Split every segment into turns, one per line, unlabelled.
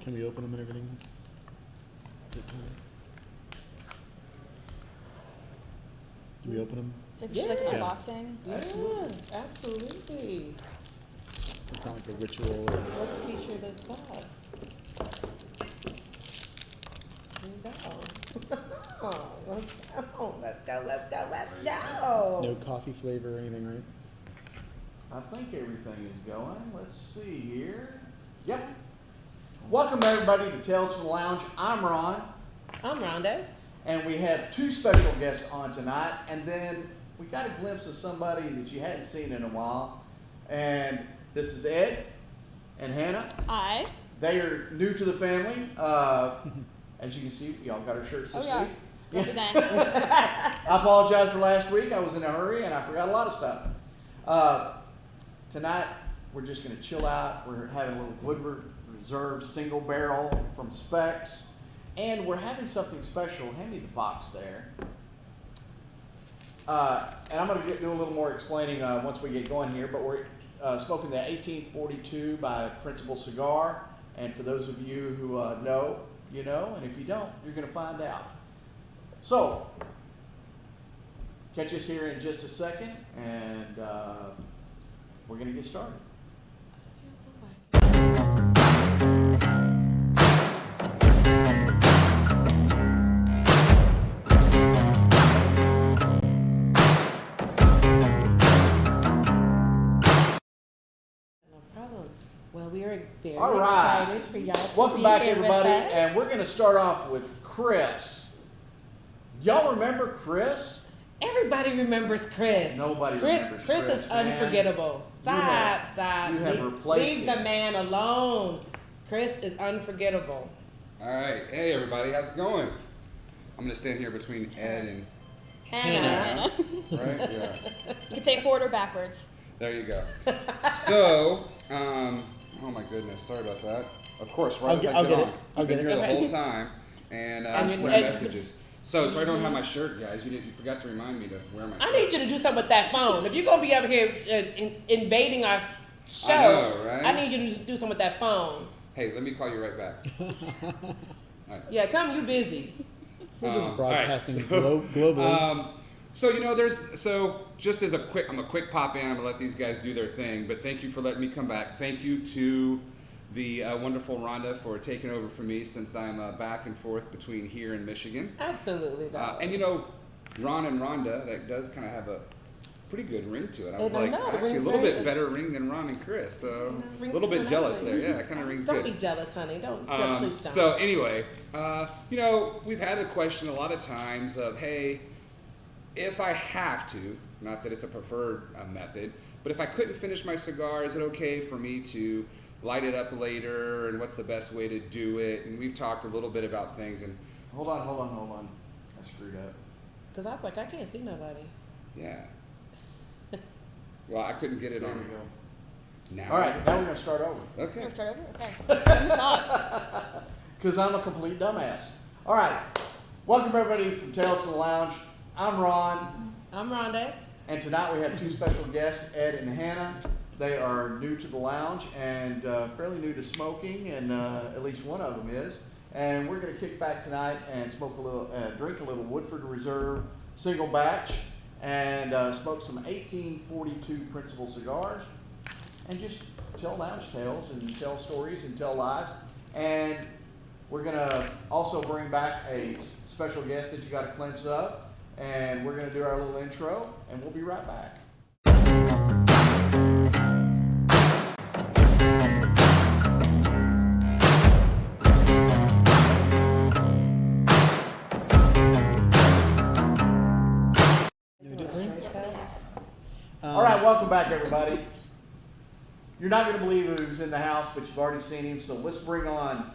Can we open them and everything? Is it time? Do we open them?
Like, like an unboxing?
Yes, absolutely.
It's not like a ritual. Or...
Let's feature this box. Here we go. Oh, let's go. Let's go, let's go, let's go.
No coffee flavor or anything, right?
I think everything is going. Let's see here. Yep. Welcome everybody to Tales from the Lounge. I'm Ron.
I'm Rhonda.
And we have two special guests on tonight. And then we got a glimpse of somebody that you hadn't seen in a while. And this is Ed and Hannah.
Hi.
They are new to the family. As you can see, y'all got our shirts this week.
Represent.
I apologize for last week. I was in a hurry and I forgot a lot of stuff. Tonight, we're just going to chill out. We're having a little Woodward Reserve single barrel from Specs. And we're having something special. Hand me the box there. And I'm going to do a little more explaining once we get going here. But we're smoking the 1842 by Principal Cigar. And for those of you who know, you know. And if you don't, you're going to find out. So, catch us here in just a second. And we're going to get started.
Well, we are very
right.
excited for y'all to
Welcome
be
back,
here
everybody.
with us.
And we're going to start off with Chris. Y'all remember Chris?
Everybody remembers Chris.
Nobody remembers
Chris
Chris,
is
man.
unforgettable. Stop.
You have replaced
Leave the
him.
man alone. Chris is unforgettable.
All right. Hey, everybody. How's it going? I'm going to stand here between Ed and
Hannah.
right? Yeah.
You can say forward or backwards.
There you go. So, oh my goodness. Sorry about that. Of course, right as I get on. I've been here the whole time. And
mean,
square messages. So I don't have my shirt, guys. You forgot to remind me to wear my shirt.
I need you to do something with that phone. If you're going to be over here invading our show,
I know, right?
I need you to do something with that phone.
Hey, let me call you right back. All right.
Yeah, tell me you're busy.
We're just broadcasting
all right,
globally.
So just as I'm a quick pop in. I'm gonna let these guys do their thing. But thank you for letting me come back. Thank you to the wonderful Rhonda for taking over for me since I'm back and forth between here and Michigan.
Absolutely.
And Ron and Rhonda, that does kind of have a pretty good ring to it. I was
I
like,
know, it
actually a
rings
little
very
bit
good.
better ring than Ron and Chris. So a
Rings
little bit
super
jealous
nicely.
there. Yeah, it kind of rings
Don't
good.
be jealous, honey. Don't please don't.
So anyway, we've had the question a lot of times of, hey, if I have to, not that it's a preferred method, but if I couldn't finish my cigar, is it okay for me to light it up later? And what's the best way to do it? And we've talked a little bit about things. And
Hold on. I screwed up.
Because I was like, I can't see nobody.
yeah, well, I couldn't get it
There
on
we go.
now.
All right, now we're going to start over.
Okay.
Can we start over? Okay. From the top.
Because I'm a complete dumbass. All right. Welcome, everybody, from Tales from the Lounge. I'm Ron.
I'm Rhonda.
And tonight we have two special guests, Ed and Hannah. They are new to the lounge and fairly new to smoking, and at least one of them is. And we're going to kick back tonight and smoke a little, drink a little Woodford Reserve single batch, and smoke some 1842 Principal cigars, and just tell lounge tales and tell stories and tell lies. And we're going to also bring back a special guest that you got a glimpse of, and we're going to do our little intro, and we'll be right back.
Yes, please.
All right, welcome back, everybody. You're not going to believe who's in the house, but you've already seen him, so let's bring on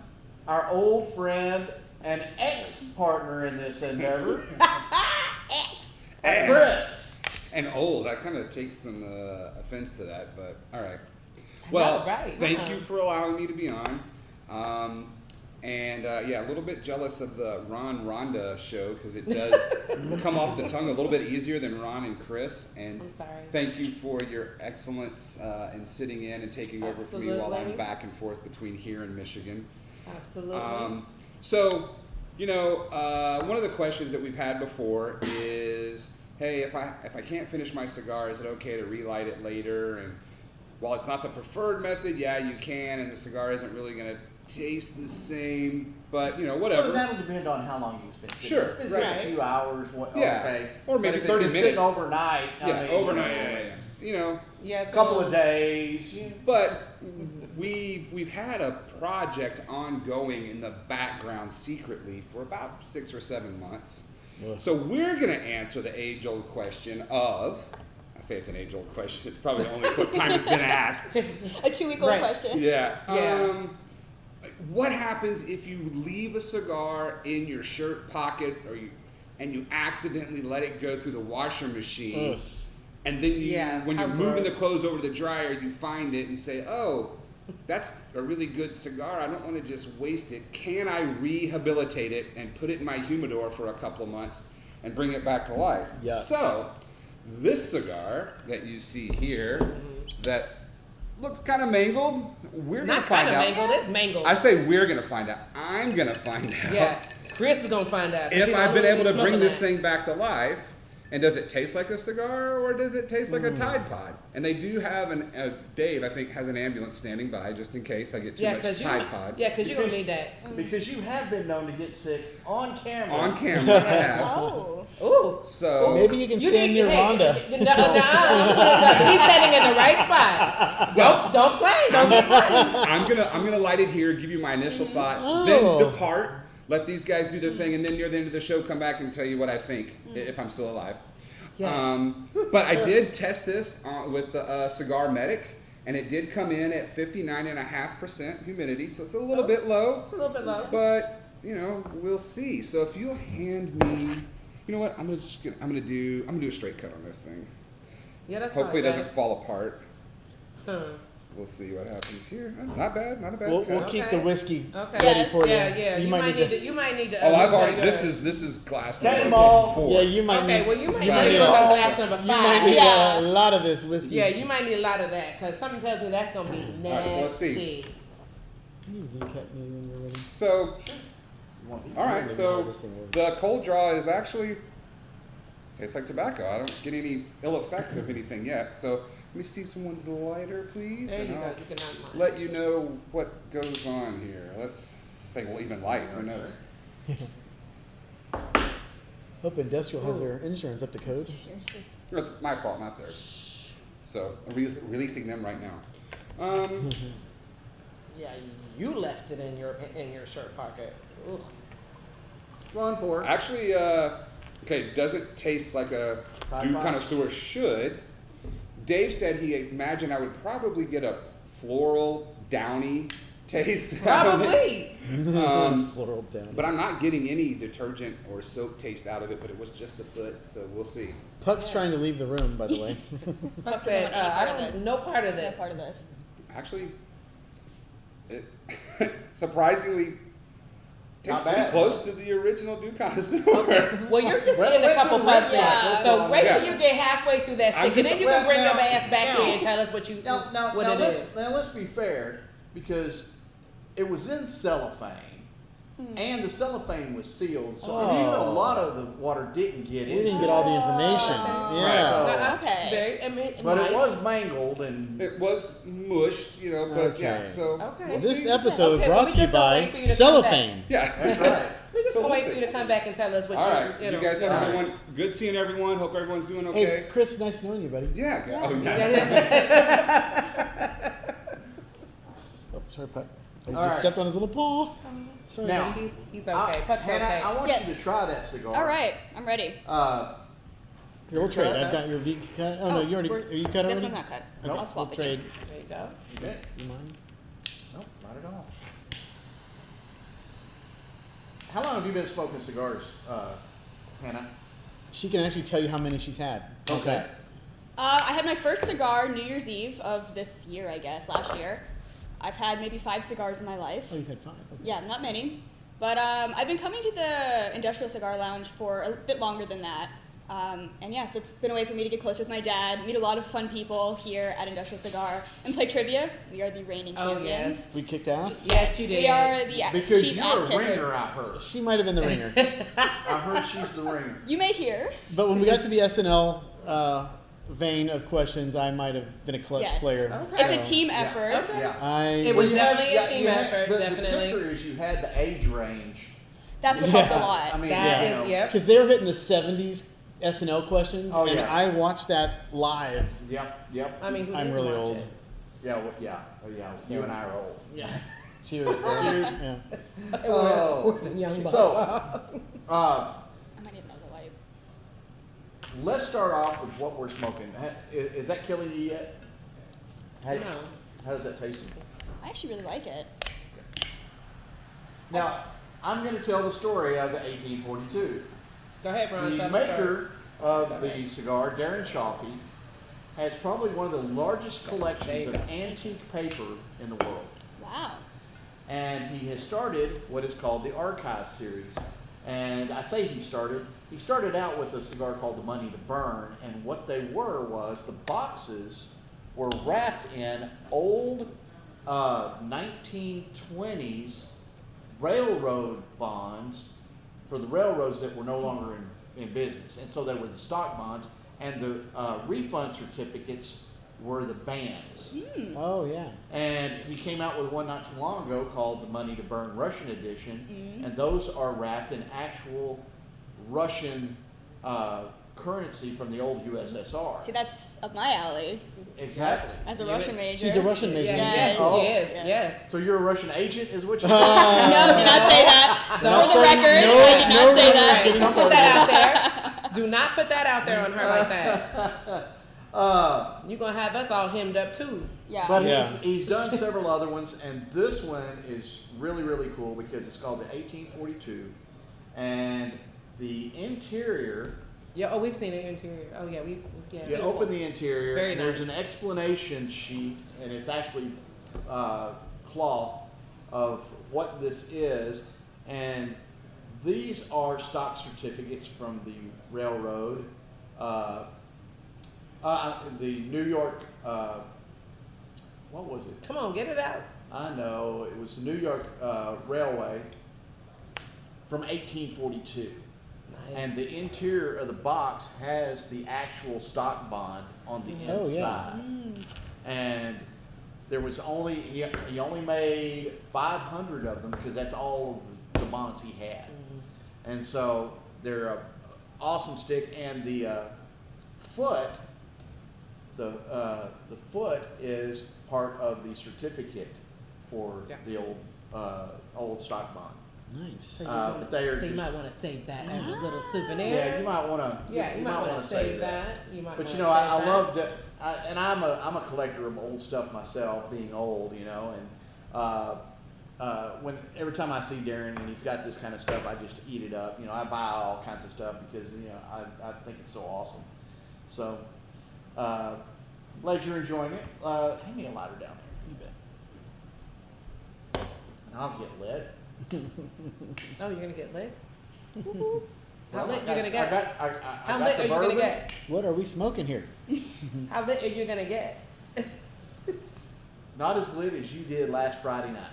our old friend and ex-partner in this endeavor, Chris.
And old, I kind of take some offense to that, but all right. Well, thank you for allowing me to be on. Yeah, a little bit jealous of the Ron Rhonda show because it does come off the tongue a little bit easier than Ron and Chris. And
I'm sorry.
thank you for your excellence in sitting in and taking over for me while I'm back and forth between here and Michigan.
Absolutely.
So, one of the questions that we've had before is, hey, if I can't finish my cigar, is it okay to relight it later? And while it's not the preferred method, yeah, you can, and the cigar isn't really going to taste the same, but whatever.
Well, that'll depend on how long you've been sitting.
Sure,
It's been sitting
right.
a few hours.
Yeah.
Okay.
Or maybe
But if
30
it's been
minutes.
Sitting overnight.
Overnight, yeah.
Yeah,
A couple of days. Yeah.
But we've had a project ongoing in the background secretly for about 6 or 7 months.
Ugh.
So we're going to answer the age-old question of, I say it's an age-old question, it's probably the only time it's been asked.
A 2-week-old
Right.
question.
Yeah.
Yeah.
What happens if you leave a cigar in your shirt pocket and you accidentally let it go through the washer machine?
Ugh.
And then when
how
you're moving the
gross.
clothes over to the dryer, you find it and say, oh, that's a really good cigar. I don't want to just waste it. Can I rehabilitate it and put it in my humidor for a couple of months and bring it back to life?
Yeah.
So this cigar that you see here that looks kind of mangled, we're going to
Not
find
kind of
out.
mangled. It's mangled.
I say we're going to find out. I'm going to find out.
Yeah. Chris is gonna find out. 'cause
If
he
I've
don't
been able to
really
bring
smoke
this
that.
thing back to life, and does it taste like a cigar or does it taste like a Tide Pod? And they do have Dave, I think, has an ambulance standing by just in case I get too
Yeah,
much
cause
Tide Pod.
you're gonna need that.
Because you have been known to get sick on camera.
On camera, I have.
Oh.
Ooh.
So
Maybe you can stand near Rhonda.
No, he's standing in the right spot. Don't play. Don't get funny.
I'm gonna light it here, give you my initial thoughts,
Oh.
then depart. Let these guys do their thing, and then near the end of the show, come back and tell you what I think if I'm still alive.
Yes.
But I did test this with the Cigar Medic, and it did come in at 59.5% humidity, so it's a little bit low.
It's a little bit low.
But we'll see. So if you'll hand me, you know what? I'm gonna do a straight cut on this thing.
Yeah, that's
Hopefully it
fine,
doesn't
guys.
fall apart.
Huh.
We'll see what happens here. Not bad, not a bad
We'll
cut.
keep
Okay.
the whiskey
Okay.
ready
Yes.
for you.
Yeah. You might need to. You might need to.
Oh, I've
look
already.
for
This
yours.
is glass
Cannonball.
number 4.
Yeah, you might
Okay,
need.
well, you might
you
need
might
to
need
go to
a-
glass number
You might
5.
need
Yeah.
a lot of this whiskey.
Yeah, you might need a lot of that because something tells me that's gonna be nasty.
All right, so let's see.
You recap me when you're ready.
So,
You want-
all right.
Really
So
know this thing works.
the cold draw is actually tastes like tobacco. I don't get any ill effects of anything yet. So let me see someone's lighter, please.
There
and
you go.
I'll
You can have mine.
let you know what goes on here. This thing will even light. Who knows?
Hope Industrial has their insurance up to code.
Seriously.
It's my fault, not theirs. So I'm releasing them right now.
Yeah, you left it in your shirt pocket. Ugh.
Go on, pour.
Actually, okay, doesn't taste like a
Tide
dew
Pod?
connoisseur should. Dave said he imagined I would probably get a floral, downy taste. out of it.
Probably.
Floral down.
But I'm not getting any detergent or soap taste out of it, but it was just the foot, so we'll see.
Puck's trying to leave the room, by the way.
I said, I don't no part of
No
this.
part of this.
Actually, it surprisingly tastes
Not
pretty
bad.
close to the original dew connoisseur.
Okay. Well, you're just
Well,
getting a
wait
couple
till the
puffs
red
in.
cycle,
So
so
wait
yeah.
till you get halfway through that
I'm
stick, and
just-
then you can bring
well,
your ass back
now-
here and tell us what
Let's be fair, because it was in cellophane, and the cellophane was sealed, so I mean, a
Oh.
lot of the water didn't get
We
in.
didn't get all the information.
Oh.
Yeah.
Okay.
But it was mangled, and
It was mushed, but yeah.
Okay.
So
Okay.
we'll
This
see.
episode
Okay,
brought
well, we
to you
just gonna wait
by
for you to come
cellophane.
Yeah.
that's right.
We're just
So
gonna
we'll
wait for
see.
you to come back and tell us what
All right.
you
You
know.
guys have
All right.
everyone. Good seeing everyone. Hope everyone's doing
Hey,
okay.
Chris, nice knowing you, buddy.
Yeah.
Yeah.
Oh, yeah.
Yeah.
Oh, sorry, Puck. I
All
just
right.
stepped on his little paw. Sorry,
Now,
buddy.
He's okay. Puck's
Hannah,
okay.
I want
Yes.
you to try that cigar.
All right, I'm ready.
Here, we'll trade. I've got your V cut. Oh, no, you already.
we're-
Are you cut
This
already?
one's not cut.
Nope.
I'll swap
We'll trade.
There you go.
Okay.
Do you mind?
No, not at all. How long have you been smoking cigars, Hannah?
She can actually tell you how many she's had.
Okay.
I had my first cigar New Year's Eve of this year, I guess, last year. I've had maybe 5 cigars in my life.
Oh, you've had 5. Okay.
Yeah, not many. But I've been coming to the Industrial Cigar Lounge for a bit longer than that. And yeah, so it's been a way for me to get closer with my dad, meet a lot of fun people here at Industrial Cigar, and play trivia. We are the reigning
Oh,
champions.
yes.
We kicked ass.
Yes, you did.
We are the
Because
chief
you're
ass
a
kickers.
ringer, I heard.
She might have been the ringer.
I heard she's the ringer.
You may hear.
But when we got to the SNL vein of questions, I might have been a clutch
Yes.
player.
Okay.
It's a team effort.
Okay.
I
It was
you had-
definitely a team
you had-
effort,
The
definitely.
kicker is you had the age range.
That's what helped a
Yeah.
lot.
I mean,
That
you
is,
know,
yep.
because they were hitting the 70s SNL questions,
Oh,
and
yeah.
I watched that live.
Yep.
I mean, who
I'm
didn't
really
watch
old.
it?
Yeah, well, yeah. Oh, yeah. You and I are old.
Yeah. Cheers. bro. Yeah.
Oh.
We're the young bucks.
So,
I might need another light.
let's start off with what we're smoking. Is that killing you yet?
No.
How does that taste?
I actually really like it.
Now, I'm going to tell the story of the 1842.
Go ahead, Ron.
The
tell the story.
maker of
Go
the
ahead.
cigar, Darren Chaffee, has probably one of the largest
There
collections
you
of
go.
antique paper in the world.
Wow.
And he has started what is called the Archive series. And I say he started out with a cigar called the Money to Burn, and what they was the boxes were wrapped in old 1920s railroad bonds for the railroads that were no longer in business. And so they were the stock bonds, and the refund certificates were the bands.
Oh, yeah.
And he came out with one not too long ago called the Money to Burn Russian Edition, and those are wrapped in actual Russian currency from the old USSR.
See, that's up my alley
Exactly.
as a
You
Russian
would-
major.
She's a Russian major.
Yeah,
Yes.
yes,
Oh.
yes,
Yes.
yes.
So you're a Russian agent, is what you're
No,
saying?
do not say that.
No,
For the record,
no,
I did not
no
say
rumors
that.
getting
Don't put
started.
that out there. Do not put that out there on her like that. You're going to have us all hemmed up too.
Yeah.
But
Yeah.
he's done several other ones, and this one is really, really cool because it's called the 1842, and the interior.
Yeah, oh, we've seen the interior. Oh, yeah, yeah.
You open the interior,
It's very
and there's
nice.
an explanation sheet, and it's actually cloth of what this is, and these are stock certificates from the railroad, the New York. What was it?
Come on, get it out.
I know it was the New York Railway from 1842.
Nice.
And the interior of the box has the actual stock bond on the
Oh, yeah.
inside. And there was only, he only made 500 of them because that's all of the bonds he had. And so they're a awesome stick, and the foot, the foot is part of the certificate for
Yeah.
the old stock bond.
Nice.
So,
but they are
so you
just-
might want to save that as a little souvenir.
Yeah, you might want to.
Yeah, you might want
wanna
to save that. You might
But
wanna
you know, I
save that.
love that, and I'm a collector of old stuff myself, being old, you know, and when every time I see Darren and he's got this kind of stuff, I just eat it up. You know, I buy all kinds of stuff because you know I think it's so awesome. So, glad you're enjoying it. Hand me a lighter down there. You bet. And I'll get lit.
Oh, you're gonna get lit? How
Well,
lit
I
you
got-
gonna get?
I
How
got
lit
the
are you gonna
bourbon.
get?
What are we smoking here?
How lit are you gonna get?
Not as lit as you did last Friday night.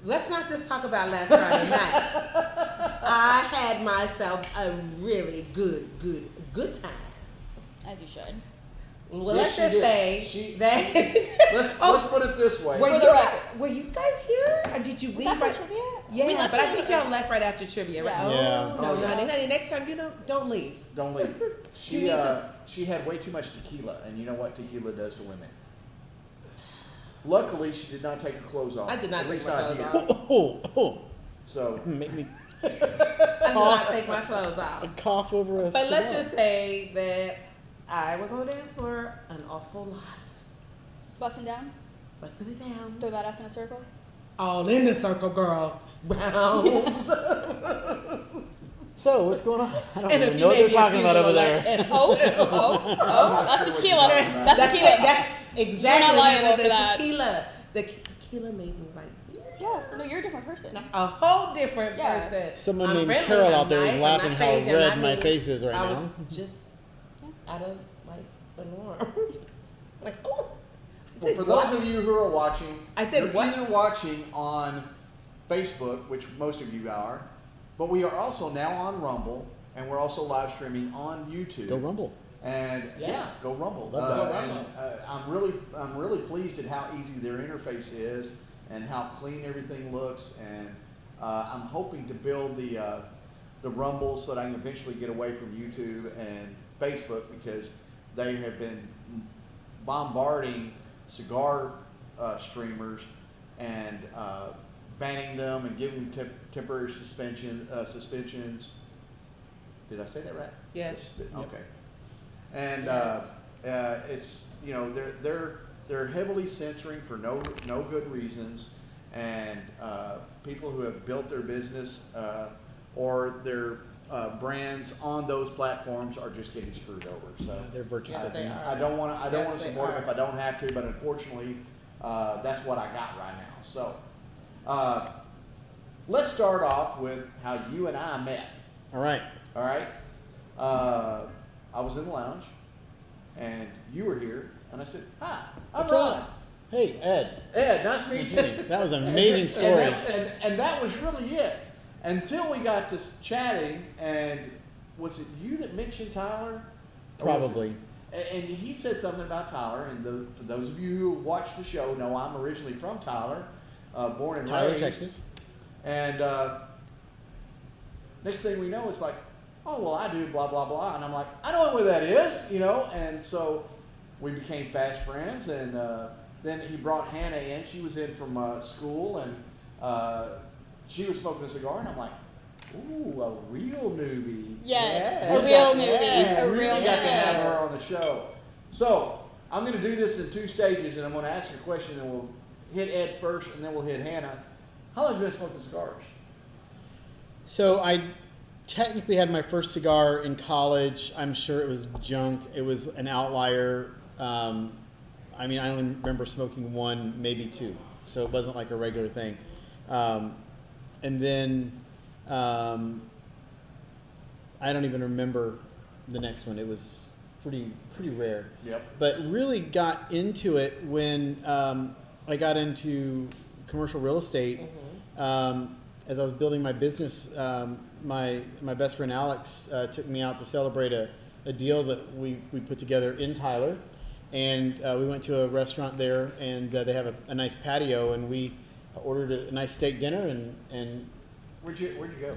Let's not just talk about last Friday night. I had myself a really good time.
As you should.
Well,
Yes,
let's
she
just
did.
say
She-
that.
Let's
Oh,
put it this way.
were
For
you
the
guys,
record.
were you guys here, or did you
Was
leave
that for
right?
trivia?
Yeah,
We left
but I
for-
think y'all left right after trivia, right?
Yeah.
Oh,
Yeah.
no,
Oh,
no,
yeah.
honey, next time you don't leave.
Don't leave.
You
She
need to-
she had way too much tequila, and you know what tequila does to women. Luckily, she did not take her clothes off.
I did not
At
take
least
my
not
clothes
here.
off.
Oh,
So
make me
I did not take my clothes off.
cough over a
But let's
cigar.
just say that I was on the dance floor an awful lot.
Busting down.
Busted it down.
Throw that ass in a circle.
All in the circle, girl. Round.
So, what's going on? I don't
And
even
if
know what
you
they're talking about over there.
Oh, that's the tequila. That's
That's
tequila.
That's exactly.
You're not liable
Hannah,
for
the
that.
tequila. The tequila made me like
Yeah, no, you're a different person.
a whole different
Yeah.
person.
Someone
I'm
named
friendly,
Carol
I'm
out there is
nice, I'm
laughing
not
how
crazy, I'm
red
not
my
mean.
face is right
I
now.
was just out of like the norm. Like, oh. I
Well,
said,
for those
what?
of you who are watching,
I said,
you're
what?
either watching on Facebook, which most of you are, but we are also now on Rumble, and we're also live streaming on YouTube.
Go Rumble.
And yeah,
Yes.
go Rumble.
Love that.
Rumble.
And I'm really pleased at how easy their interface is and how clean everything looks. And I'm hoping to build the Rumble so that I can eventually get away from YouTube and Facebook, because they have been bombarding cigar streamers and banning them and giving temporary suspensions. Did I say that right?
Yes.
Okay. And
Yes.
it's, you know, they're heavily censoring for no good reasons, and people who have built their business or their brands on those platforms are just getting screwed over. So
They're virtue
Yes,
signaling.
they are.
I don't want to
Yes, they
support them
are.
if I don't have to, but unfortunately, that's what I got right now. So let's start off with how you and I met.
All right.
All right. I was in the lounge, and you were here, and I said, "Hi, I'm
What's
Ron."
up? Hey, Ed.
Ed, nice to meet you.
That was an amazing story.
And that was really it. Until we got to chatting, and was it you that mentioned Tyler? Or was
Probably.
it- and he said something about Tyler, and for those of you who watch the show know I'm originally from Tyler, born and
Tyler,
raised.
Texas.
And next thing we know, it's like, oh, well, I do blah, blah, blah. And I'm like, I know where that is, you know. And so we became fast friends. And then he brought Hannah in. She was in from school, and she was smoking a cigar. And I'm like, ooh, a real newbie.
Yes,
Yeah.
a real newbie,
Yeah.
a
We
real
really got to have her
newbie.
on the show. So I'm going to do this in 2 stages, and I'm going to ask you a question, and we'll hit Ed first, and then we'll hit Hannah. How long have you been smoking cigars?
So I technically had my first cigar in college. I'm sure it was junk. It was an outlier. I mean, I only remember smoking one, maybe two. So it wasn't like a regular thing. And then I don't even remember the next one. It was pretty rare.
Yep.
But really got into it when I got into commercial real estate. As I was building my business, my best friend Alex took me out to celebrate a deal that we put together in Tyler, and we went to a restaurant there, and they have a nice patio, and we ordered a nice steak dinner, and
Where'd you go?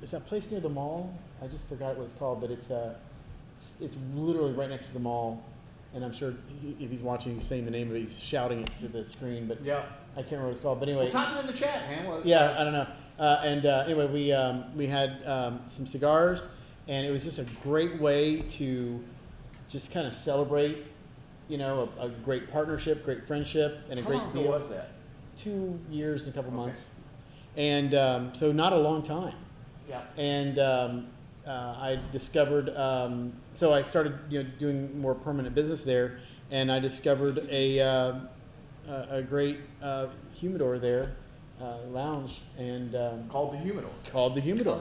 is that place near the mall? I just forgot what it's called, but it's literally right next to the mall, and I'm sure if he's watching, he's saying the name of it, he's shouting it to the screen, but
Yeah.
I can't remember what it's called. But anyway,
Well, type it in the chat, man. Well,
yeah, I don't know. Anyway, we had some cigars, and it was just a great way to just kind of celebrate, you know, a great partnership, great friendship, and a
How
great
long
deal.
ago was that?
2 years and a couple
Okay.
months, and so not a long time.
Yeah.
And I discovered, so I started, you know, doing more permanent business there, and I discovered a great humidor there, lounge, and
Called the Humidor.
called the humidor,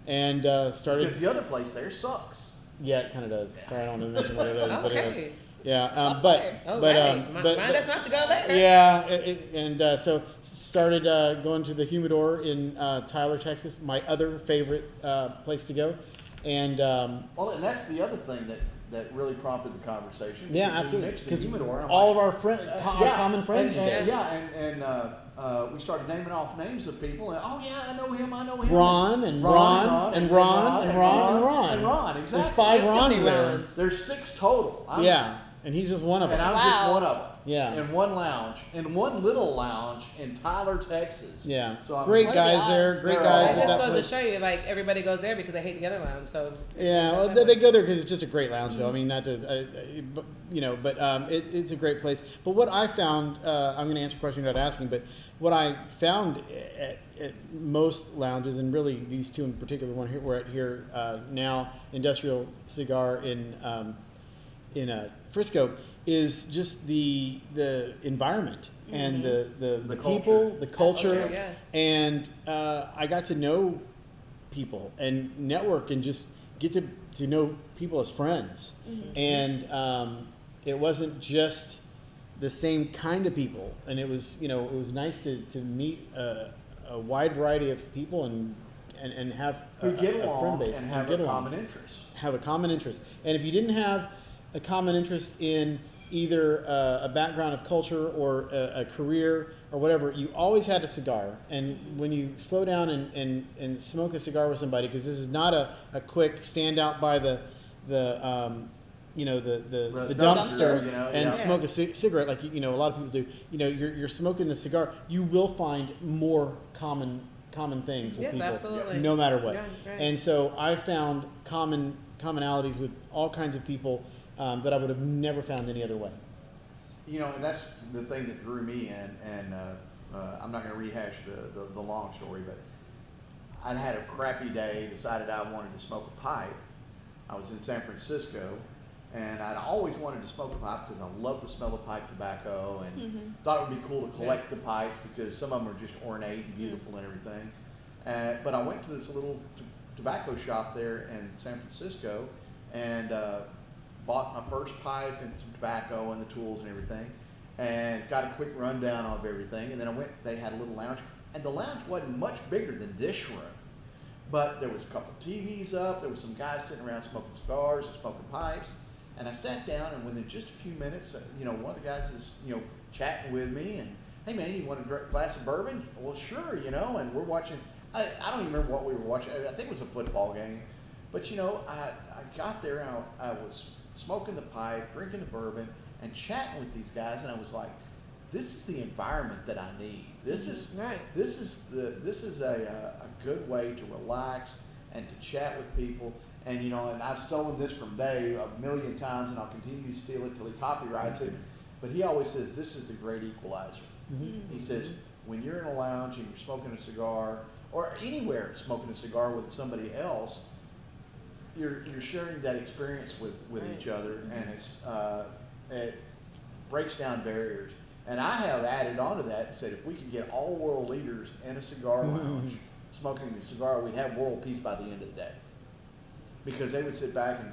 and started.
Because the other place there sucks.
Yeah, it kind of does. Sorry, I don't want to mention what it is, but
Okay.
yeah,
Shots
but
fired.
Oh,
but
right.
but
Mind us not to go there.
yeah, and so started going to the humidor in Tyler, Texas, my other favorite place to go, and
Well, and that's the other thing that really prompted the conversation.
yeah,
When you
absolutely,
mentioned the
because
Humidor, I'm
all
like,
of our friends, our common friends,
and we started naming off names of people, and oh yeah, I know him,
Ron and Ron and Ron and Ron and Ron.
and Ron. Exactly.
There's 5
There's too
Rons
many
there.
Rons.
There's 6 total.
Yeah, and he's just one of
And
them.
I'm just
Wow.
one of them.
Yeah.
In one lounge, in one little lounge in Tyler, Texas.
Yeah,
So I'm
great
What are the
guys there,
odds?
great
They're
guys
all-
at
That
that
just goes
place.
to show you, like, everybody goes there because they hate the other lounge. So
Yeah, well, they go there because it's just a great lounge, though. I mean, not to, but, you know, but it's a great place. But what I found, I'm going to answer a question you're not asking, but what I found at most lounges, and really these two in particular, one here, we're at here now, Industrial Cigar in Frisco, is just the environment and the people,
culture.
the culture,
Culture, yes.
and I got to know people and network and just get to know people as friends, and it wasn't just the same kind of people, and it was it was nice to meet a wide variety of people and have
Who get
a
along
friend base
and
who
have
get
a
along.
common interest.
Have a common interest, and if you didn't have a common interest in either a background of culture or a career or whatever, you always had a cigar. And when you slow down and smoke a cigar with somebody, because this is not a quick stand out by the dumpster
dumpster,
and smoke a cigarette like a lot of people do. You're smoking a cigar. You will find more common things with
Yes,
people,
absolutely.
no matter what.
Right, right.
And so I found commonalities with all kinds of people that I would have never found any other way.
And that's the thing that drew me in, and I'm not going to rehash the long story, but I'd had a crappy day, decided I wanted to smoke a pipe. I was in San Francisco, and I'd always wanted to smoke a pipe because I love the smell of pipe tobacco, and thought it would be cool to collect the pipes because some of them are just ornate and beautiful and everything. But I went to this little tobacco shop there in San Francisco, and bought my first pipe and some tobacco and the tools and everything, and got a quick rundown of everything. And then I went, they had a little lounge, and the lounge wasn't much bigger than this room, but there was a couple TVs up, there was some guys sitting around smoking cigars and smoking pipes, and I sat down, and within just a few minutes, one of the guys is, chatting with me, and, hey man, you want a glass of bourbon? Well, sure, and we're watching, I don't even remember what we were watching, I think it was a football game, but I got there, and I was smoking the pipe, drinking the bourbon, and chatting with these guys, and I was like, this is the environment that I need. This is
Right.
This is a good way to relax and to chat with people. And and I've stolen this from Dave a million times, and I'll continue to steal it till he copyrights it. But he always says this is the great equalizer. He says when you're in a lounge and you're smoking a cigar, or anywhere smoking a cigar with somebody else, you're sharing that experience with
Right.
each other, and it breaks down barriers. And I have added on to that and said if we could get all world leaders in a cigar lounge smoking a cigar, we'd have world peace by the end of the day. Because they would sit back and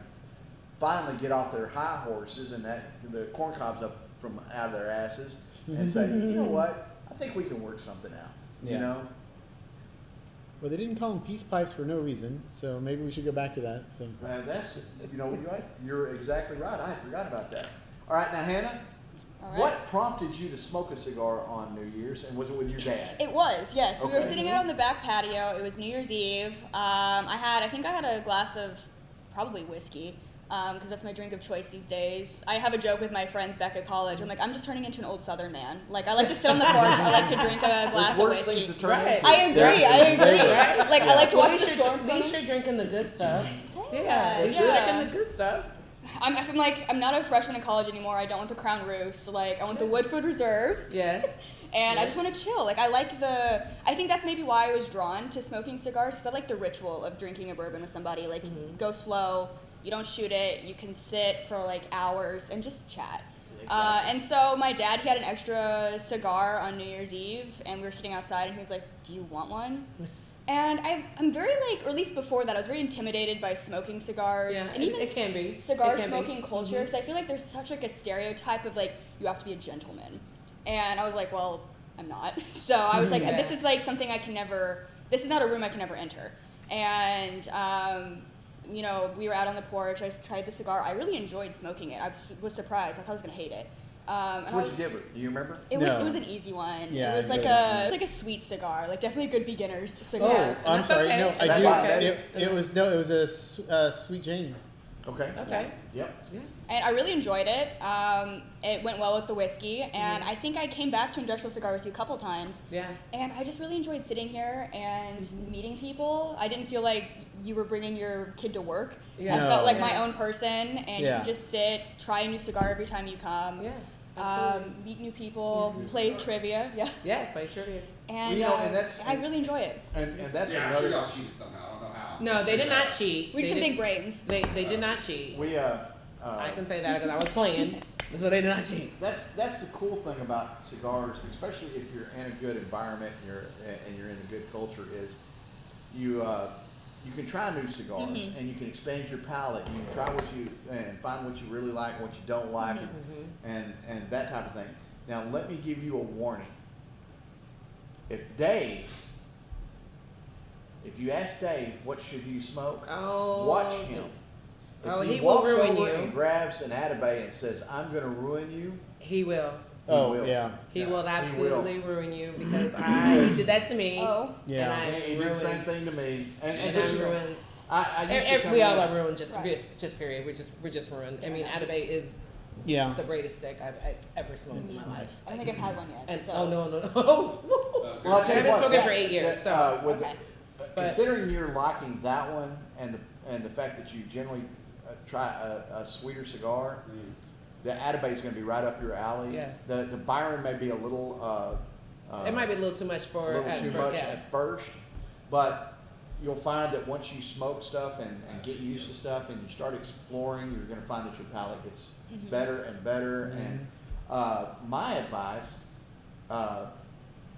finally get off their high horses and the corn cobs up from out of their asses and say, you know what, I think we can work something out.
Yeah. Well, they didn't call them peace pipes for no reason, so maybe we should go back to that. So
That's you're exactly right. I had forgot about that. All right, now Hannah,
All right.
what prompted you to smoke a cigar on New Year's, and was it with your dad?
It was, yes. We were
Okay.
sitting out on the back patio. It was New Year's Eve. I think I had a glass of probably whiskey, because that's my drink of choice these days. I have a joke with my friends back at college. I'm like, I'm just turning into an old Southern man. Like, I like to sit on the porch. I like to drink a glass
There's
of
worse
whiskey.
things to turn
Right.
into.
I agree.
Right?
Like, I like to
Well,
watch
at
the
least
storms.
At least you're drinking the good stuff. Yeah, at least
yeah.
you're drinking the good stuff.
I'm not a freshman in college anymore. I don't want the Crown Roos. Like, I want the Woodford Reserve.
Yes.
And I just want to chill. Like, I think that's maybe why I was drawn to smoking cigars, because I like the ritual of drinking a bourbon with somebody. Like, go slow, you don't shoot it, you can sit for like hours and just chat.
Exactly.
And so my dad, he had an extra cigar on New Year's Eve, and we were sitting outside, and he was like, do you want one? And I'm very or at least before that, I was very intimidated by smoking cigars.
Yeah,
and even
it can be.
cigar
It can be.
smoking culture, because I feel like there's such like a stereotype of like, you have to be a gentleman. And I was like, well, I'm not. So I was like,
Yeah.
this is like something this is not a room I can never enter. And, we were out on the porch, I tried the cigar, I really enjoyed smoking it. I was surprised, I thought I was gonna hate it.
So what'd you give it? Do you remember?
It
No.
was an easy one.
Yeah,
it was
I
like
enjoyed
a sweet cigar, like definitely a good beginner's cigar.
Oh, I'm
that's
sorry.
okay.
No, I
That's
do.
okay.
It was a Sweet Jane.
Okay.
Okay.
Yep.
Yeah.
And I really enjoyed it. It went well with the whiskey, and I think I came back to Industrial Cigar with you a couple times.
Yeah.
And I just really enjoyed sitting here and meeting people. I didn't feel like you were bringing your kid to work.
Yeah.
I felt like
Yeah.
my own person, and you
Yeah.
can just sit, try a new cigar every time you come.
Yeah. Absolutely.
Meet new people, play trivia. Yeah.
Yeah. Play trivia.
And,
Well, and that's-
I really enjoy it.
And that's
Yeah, I'm
another.
sure y'all cheated somehow. I don't know how.
No, they did not cheat.
We just
They
have
did-
big brains.
They did not cheat.
We
I can say that because I was playing, so they did not cheat.
That's the cool thing about cigars, especially if you're in a good environment and you're in a good culture, is you you can try new cigars and you can expand your palate. You can try what you and find what you really like and what you don't like, and that type of thing. Now let me give you a warning. If you ask Dave what should you smoke, watch him. If
he will
walks
ruin
over
you.
and grabs an Atabay and says, "I'm going to ruin you,"
He will.
will.
Yeah.
He will absolutely ruin you because he did that to me.
Oh.
Yeah.
And
He did the same thing to me, and
I'm ruined.
I used to come
We all
in-
are ruined. Just
Right.
period. We're just ruined. I mean, Atabay is
Yeah.
the greatest stick I've ever smoked in my life.
Nice.
I don't think I've had one yet.
And
so.
oh no.
Well, I'll tell
I
you
haven't
what,
spoken for 8 years,
that,
so
with
Okay.
But-
considering you're liking that one and the fact that you generally try a sweeter cigar, the Atabay is going to be right up your alley.
Yes.
The Byron may be a little.
it might be a little too much for
a little too much
yeah.
at first, but you'll find that once you smoke stuff and get used to stuff and you start exploring, you're going to find that your palate gets better and better. And my advice,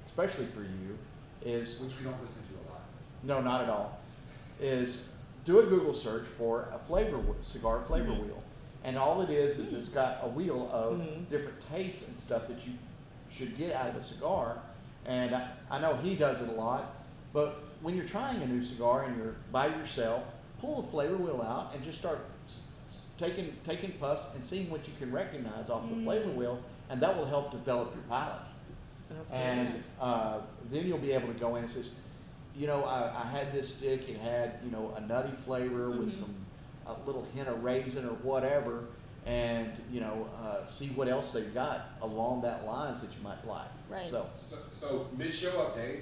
especially for you, is
Which we don't listen to a lot.
no, not at all, is do a Google search for a cigar flavor wheel. And all it is it's got a wheel of different tastes and stuff that you should get out of a cigar. And I know he does it a lot, but when you're trying a new cigar and you're by yourself, pull the flavor wheel out and just start taking puffs and seeing what you can recognize off the flavor wheel, and that will help develop your palate.
Absolutely.
And then you'll be able to go in and says, I had this stick, it had, a nutty flavor with a little hint of raisin or whatever, and, see what else they've got along that lines that you might like.
Right.
So mid-show update.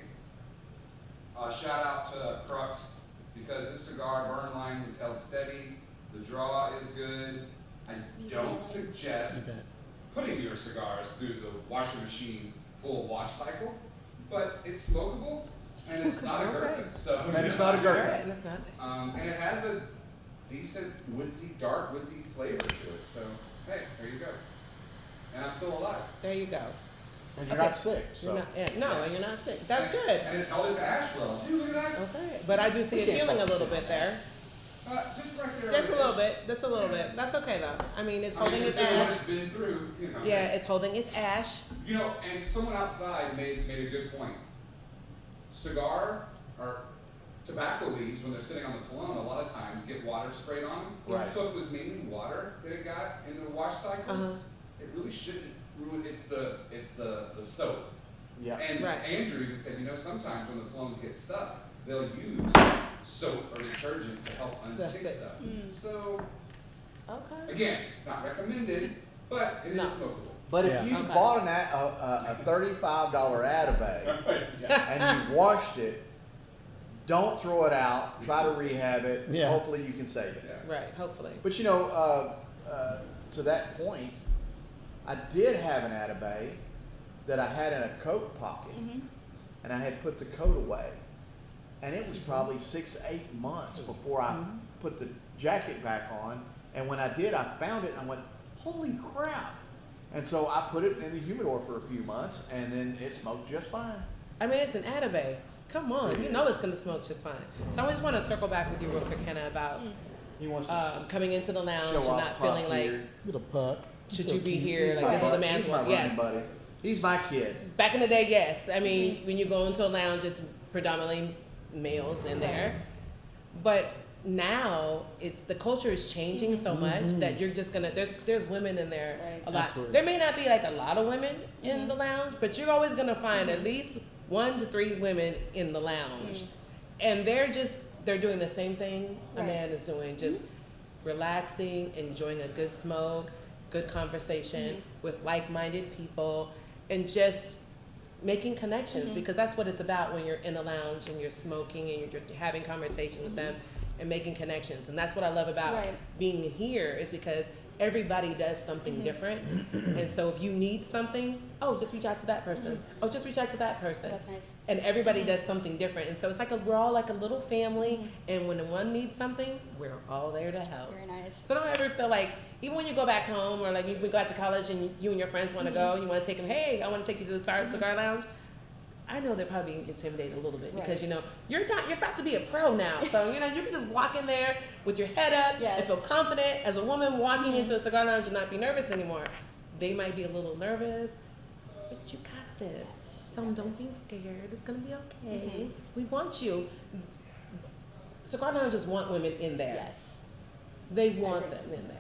Shout out to Crux because this cigar burn line has held steady. The draw is good. I don't suggest putting your cigars through the washing machine full wash cycle, but it's smokable and it's not a gurkha. So
And it's not a gurkha.
Alright, and it's not.
and it has a decent dark woodsy flavor to it. So hey, there you go. And I'm still alive.
There you go.
And you're
Okay.
not sick, so.
You're not, and you're not sick. That's good.
And it's held its ash well. See, look at that.
Okay, but I do see
We
it
can't
healing a
focus
little
on
bit
that.
there.
Just right there.
Just a
on the
little
edge.
bit. Just a little bit. That's okay though. I mean, it's holding its
considering what
ash.
it's been through,
Yeah, it's holding its ash.
And someone outside made a good point. Cigar or tobacco leaves, when they're sitting on the cologne, a lot of times get water sprayed on them.
Right.
So if it was mainly water that it got in the wash cycle, it really shouldn't ruin. It's the soap.
Yeah.
And
Right.
Andrew even said, sometimes when the colognes get stuck, they'll use soap or detergent to help
That's
unstick
it.
stuff. So
Okay.
again, not recommended, but it is
No.
smokable.
But
Yeah.
if you
Okay.
bought a $35 Atabay and you washed it, don't throw it out. Try to rehab it.
Yeah.
Hopefully you can save it.
Yeah.
Right. Hopefully.
But to that point, I did have an Atabay that I had in a coat pocket, and I had put the coat away, and it was probably 6-8 months before I put the jacket back on. And when I did, I found it and I went, "Holy crap!" And so I put it in the humidor for a few months, and then it smoked just fine.
I mean, it's an Atabay. Come on,
It
you know
is.
it's gonna smoke just fine. So I just want to circle back with you real quick, Hannah, about
He wants to
coming into the lounge
show
and
off
not
Puck
feeling like
here.
Little puck.
should
So
you be
cute.
here?
He's
Like
my
this is a
buddy.
man's
He's my
work.
running
Yes.
buddy. He's my kid.
Back in the day, yes. I mean, when you go into a lounge, it's predominantly males in there. But now the culture is changing so much that you're just gonna there's women in there
Right.
a lot.
Absolutely.
There may not be like a lot of women in the lounge, but you're always gonna find at least 1 to 3 women in the lounge, and they're doing the same thing a
Right.
man is doing, just relaxing, enjoying a good smoke, good conversation with like-minded people, and just making connections, because that's what it's about when you're in a lounge and you're smoking and you're having conversation with them and making connections. And that's what I love about
Right.
being here, is because everybody does something different. And so if you need something, just reach out to that person. Just reach out to that person.
That's nice.
And everybody does something different. And so it's like we're all like a little family, and when the one needs something, we're all there to help.
Very nice.
So don't ever feel like, even when you go back home, or like you go out to college and you and your friends want to go, you want to take them, hey, I want to take you to the cigar lounge. I know they're probably being intimidated a little bit because,
Right.
you know, you're about to be a pro now. So, you know, you can just walk in there with your head up
Yes.
and feel confident as a woman walking into a cigar lounge and not be nervous anymore. They might be a little nervous, but you got this. Tell them, don't be scared. It's going to be okay. We want you. Cigar lounges want women in there.
Yes.
They want them in there.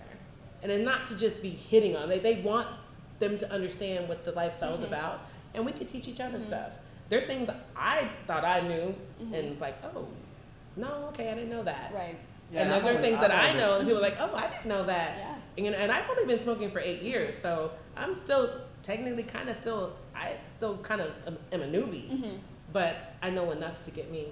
And then not to just be hitting on. They want them to understand what the lifestyle is about. And we can teach each other stuff. There's things I thought I knew, and it's like, oh, no, okay, I didn't know that.
Right.
Yeah,
And then there's things that I know, and people are like, oh, I didn't know that.
Yeah.
And, you know, and I've only been smoking for 8 years, so I'm still technically kind of I still kind of am a newbie, but I know enough to get me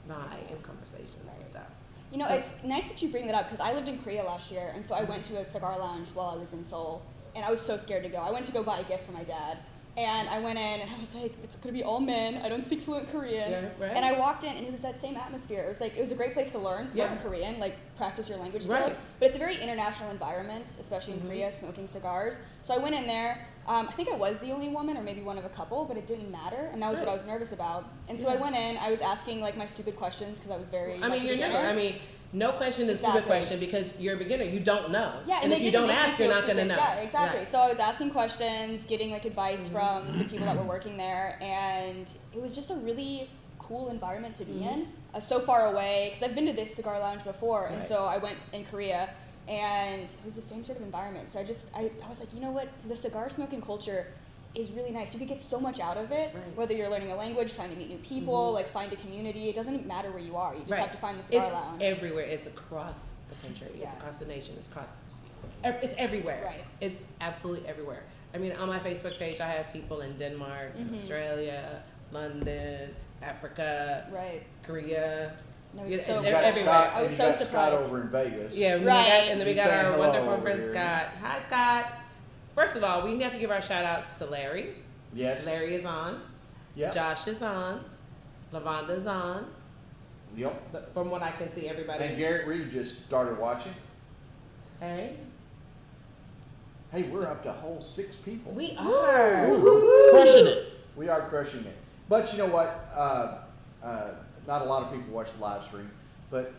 by in conversation and stuff.
You know, it's nice that you bring that up because I lived in Korea last year, and so I went to a cigar lounge while I was in Seoul, and I was so scared to go. I went to go buy a gift for my dad, and I went in, and I was like, it's gonna be all men. I don't speak fluent Korean.
Yeah, right.
And I walked in, and it was that same atmosphere. It was a great place to learn Korean, like practice your language skills.
Right.
But it's a very international environment, especially in Korea, smoking cigars. So I went in there. I think I was the only woman, or maybe one of a couple, but it didn't matter, and that was what I was nervous about. And so I went in. I was asking like my stupid questions because I was very.
I mean, you're never. No question is a stupid question because you're a beginner. You don't know.
Yeah,
and if you don't ask, you're not going to know.
Yeah, exactly.
Yeah.
So I was asking questions, getting like advice from the people that were working there, and it was just a really cool environment to be in. So far away, because I've been to this cigar lounge before, and so I went in Korea, and it was the same sort of environment. So I was like, you know what, the cigar smoking culture is really nice. You can get so much out of it, whether you're learning a language, trying to meet new people, like find a community. It doesn't matter where you are. You just have to find the cigar lounge.
It's everywhere. It's across the country. It's across the nation. It's everywhere.
Right.
It's absolutely everywhere. I mean, on my Facebook page, I have people in Denmark, Australia, London, Africa, Korea.
No, it's
It's
so
You got
everywhere.
Scott,
I was
and
so
you got
surprised.
Scott over in Vegas.
Yeah, and then we
He's
got
saying
our
hello
wonderful
over
friend
here.
Scott. Hi, Scott. First of all, we have to give our shout outs to Larry.
Yes.
Larry is on.
Yep.
Josh is on. Lavanda's on.
Yep.
From what I can see, everybody.
And Garrett Reed just started watching.
Hey.
Hey, we're up to a whole 6 people.
We are.
Crushing it.
We are crushing it. But you know what? Not a lot of people watch the live stream, but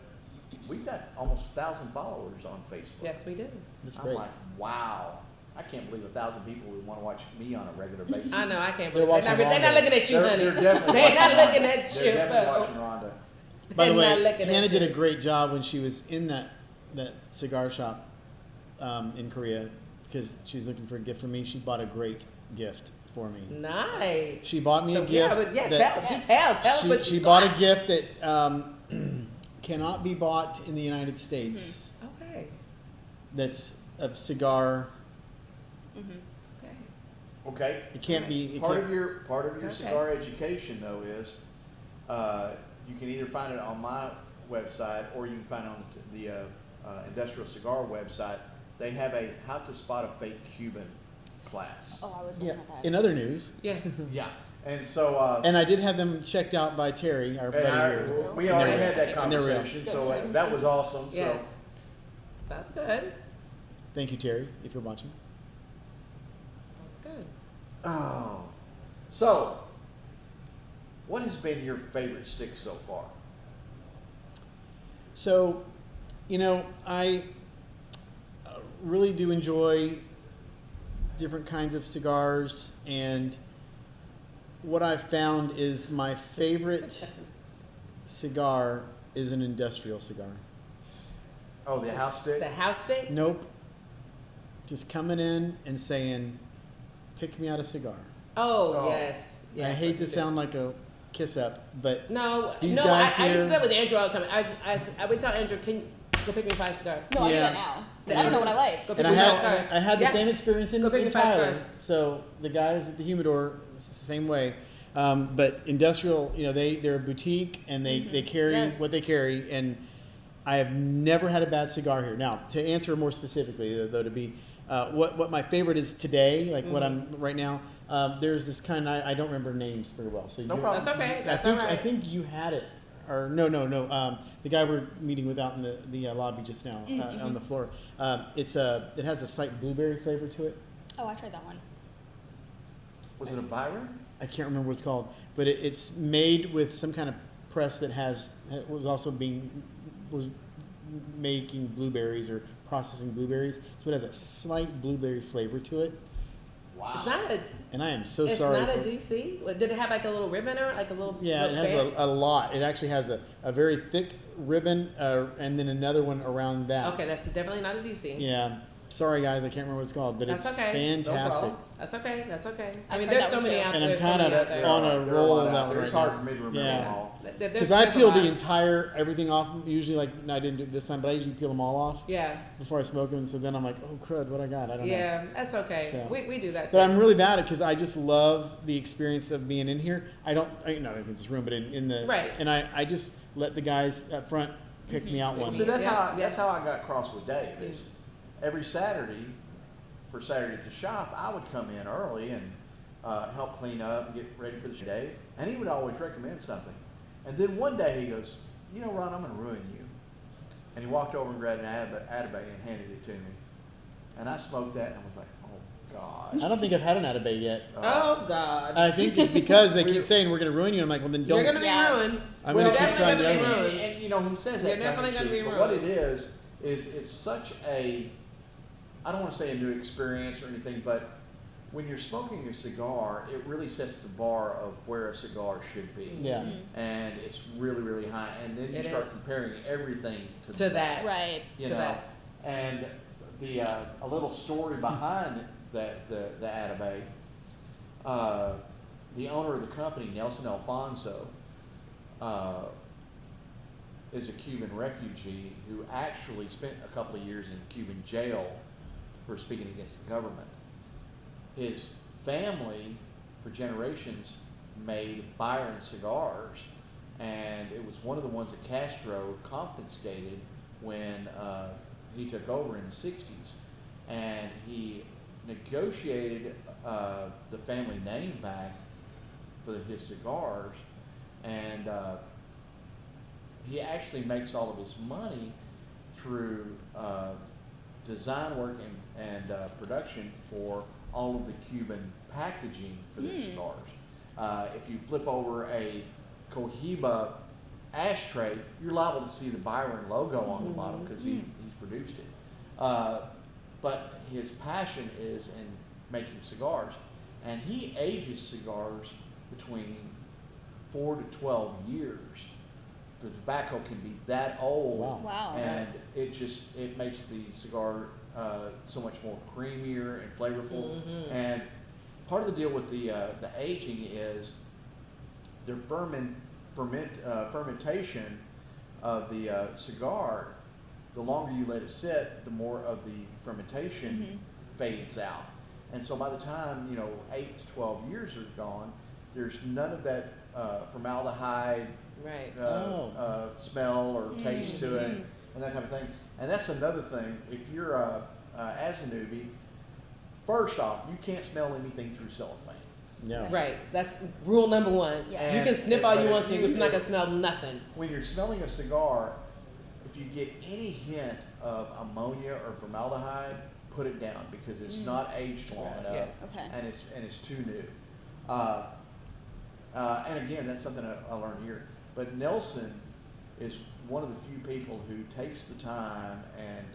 we've got almost 1,000 followers on Facebook.
Yes, we do.
That's
I'm
great.
like, wow. I can't believe 1,000 people would want to watch me on a regular basis.
I know, I can't
They're
believe
watching
they're not
Rhonda.
looking at you, honey.
They're definitely
They're not
watching
looking
Rhonda.
at you.
They're definitely
but-
watching Rhonda.
By the
They're not
way,
looking at
Hannah
you.
did a great job when she was in that cigar shop in Korea because she's looking for a gift for me. She bought a great gift for me.
Nice.
She bought me a
Yeah,
gift.
but yeah,
that-
tell us what
she
you
bought
got.
a gift that cannot be bought in the United States.
Okay.
That's a cigar.
Okay.
Okay.
It can't be. It
Part
can't,
of your
Okay.
cigar education though is you can either find it on my website or you can find it on the Industrial Cigar website. They have a how to spot a fake Cuban class.
Oh, I was
yeah.
looking at that.
In other news,
Yes.
Yeah, and so
and I did have them checked out by Terry, our buddy here.
we already
And they're
had that
real. And they're real.
conversation, so that was awesome.
Yes.
So
That's good.
Thank you, Terry, if you're watching.
That's good.
oh, so what has been your favorite stick so far?
So, I really do enjoy different kinds of cigars, and what I've found is my favorite cigar is an industrial cigar.
Oh, the house stick.
The house steak?
Nope. Just coming in and saying, pick me out a cigar.
Oh,
Oh.
yes.
I
Yes,
hate
you
to
do.
sound like a kiss up, but
No,
These
no.
guys
I used to
here-
do that with Andrew all the time. I would tell Andrew, "Can you go pick me 5 cigars?"
No, I do
Yeah.
that now. 'Cause I don't know what I like.
Go pick
and I
me 5
had
cigars.
I had the
Yeah.
same experience in
Go pick me 5
Tyler.
cigars.
So the guys at the humidor, it's the same way. But industrial, they're a boutique and they carry
Yes.
what they carry, and I have never had a bad cigar here. Now, to answer more specifically, though, to be what my favorite is today, like what I'm right now. There's this kind. I don't remember names very well. So
No
you-
problem.
That's okay. That's
I
all right.
think you had it, or no. The guy we're meeting with out in the lobby just now on the floor. It has a slight blueberry flavor to it.
Oh, I tried that one.
Was it a Byron?
I can't remember what it's called, but it's made with some kind of press that was making blueberries or processing blueberries, so it has a slight blueberry flavor to it.
Wow.
It's not a.
And I am so
It's
sorry.
not a
folks.
DC. Did it have like a little ribbon or like a little?
Yeah, it
little
has
band?
a lot. It actually has a very thick ribbon, and then another one around that.
Okay, that's definitely not a DC.
Yeah. Sorry guys, I can't remember what it's called, but
That's
it's
okay.
No
fantastic.
problem.
That's okay. That's okay. I
I've
mean,
tried
there's
that
so
one
many
too.
out
And
there.
I'm
so many
kinda
out there.
on a
There are
roll
lot
of that
out
one
there. It's
right
hard
now.
for me to remember
Yeah.
them all.
Because I peel the entire everything off. Usually, like I didn't do it this time, but I usually peel them all off
Yeah.
before I smoke them. So then I'm like, oh crud, what I got? I don't know.
Yeah, that's okay.
So-
We do that too.
But I'm really bad at it because I just love the experience of being in here. Not in this room, but in the
Right.
And I just let the guys up front pick me out one.
So that's
Yeah,
that's how I got cross with Dave. Is every Saturday, for Saturday at the shop, I would come in early and help clean up and get ready for the day. And he would always recommend something. And then one day he goes, you know, Ron, I'm going to ruin you. And he walked over and grabbed an Atabay and handed it to me. And I smoked that and I was like, oh God.
I don't think I've had an Atabay yet.
Oh God.
I think it's because they keep saying we're going to ruin you. I'm like, well then don't.
You're gonna be
Yeah.
ruined.
I'm
You're
gonna keep
definitely
trying the
gonna
other
be
ones.
ruined.
And you know, he says
You're
that
definitely
tongue in
gonna be
cheek, but what
ruined.
it is it's such a, I don't want to say a new experience or anything, but when you're smoking a cigar, it really sets the bar of where a cigar should be.
Yeah.
And it's really, really high. And then you
It
start
is.
comparing everything to
that.
Right.
You
to
know,
that.
and the a little story behind that the Atabay. The owner of the company, Nelson Alfonso, is a Cuban refugee who actually spent a couple of years in Cuban jail for speaking against the government. His family, for generations, made Byron cigars, and it was one of the ones that Castro confiscated when he took over in the 60s. And he negotiated the family name back for his cigars, and he actually makes all of his money through design work and production for all of the Cuban packaging for their cigars. If you flip over a Cohiba ashtray, you're liable to see the Byron logo on the bottom because he's produced it. But his passion is in making cigars, and he ages cigars between 4 to 12 years. The tobacco can be that old,
Wow.
and it makes the cigar so much more creamier and flavorful. And part of the deal with the aging is the fermentation of the cigar. The longer you let it sit, the more of the fermentation fades out. And so by the time 8 to 12 years are gone, there's none of that formaldehyde
Right.
smell or taste to it, and that type of thing. And that's another thing. If you're as a newbie, first off, you can't smell anything through cellophane.
No.
Right. That's rule number one.
Yeah.
You can
And-
sniff all
but
you
if
want to,
you-
you're just not gonna smell nothing.
When you're smelling a cigar, if you get any hint of ammonia or formaldehyde, put it down because it's not aged long enough,
Yes.
Okay.
and it's too new. And again, that's something I learned here. But Nelson is one of the few people who takes the time and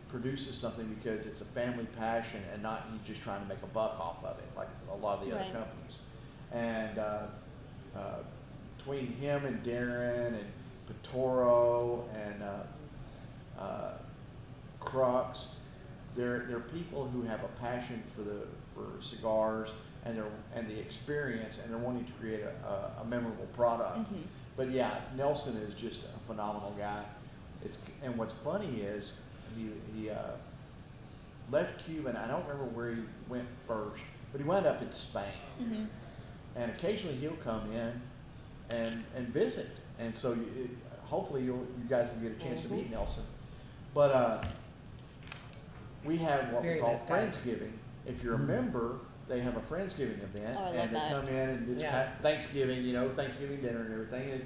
produces something because it's a family passion and not you just trying to make a buck off of it like a lot of the other
Right.
companies. And between him and Darren and Petoro and Crux, they're people who have a passion for cigars and the experience, and they're wanting to create a memorable product. But yeah, Nelson is just a phenomenal guy. And what's funny is he left Cuba, and I don't remember where he went first, but he wound up in Spain. And occasionally he'll come in and visit, and so hopefully you guys can get a chance to meet Nelson. But we have what
Very
we call
nice guy.
Friendsgiving. If you're a member, they have a Friendsgiving event,
Oh, I love
and they
that.
come in and it's
Yeah.
Thanksgiving, Thanksgiving dinner and everything.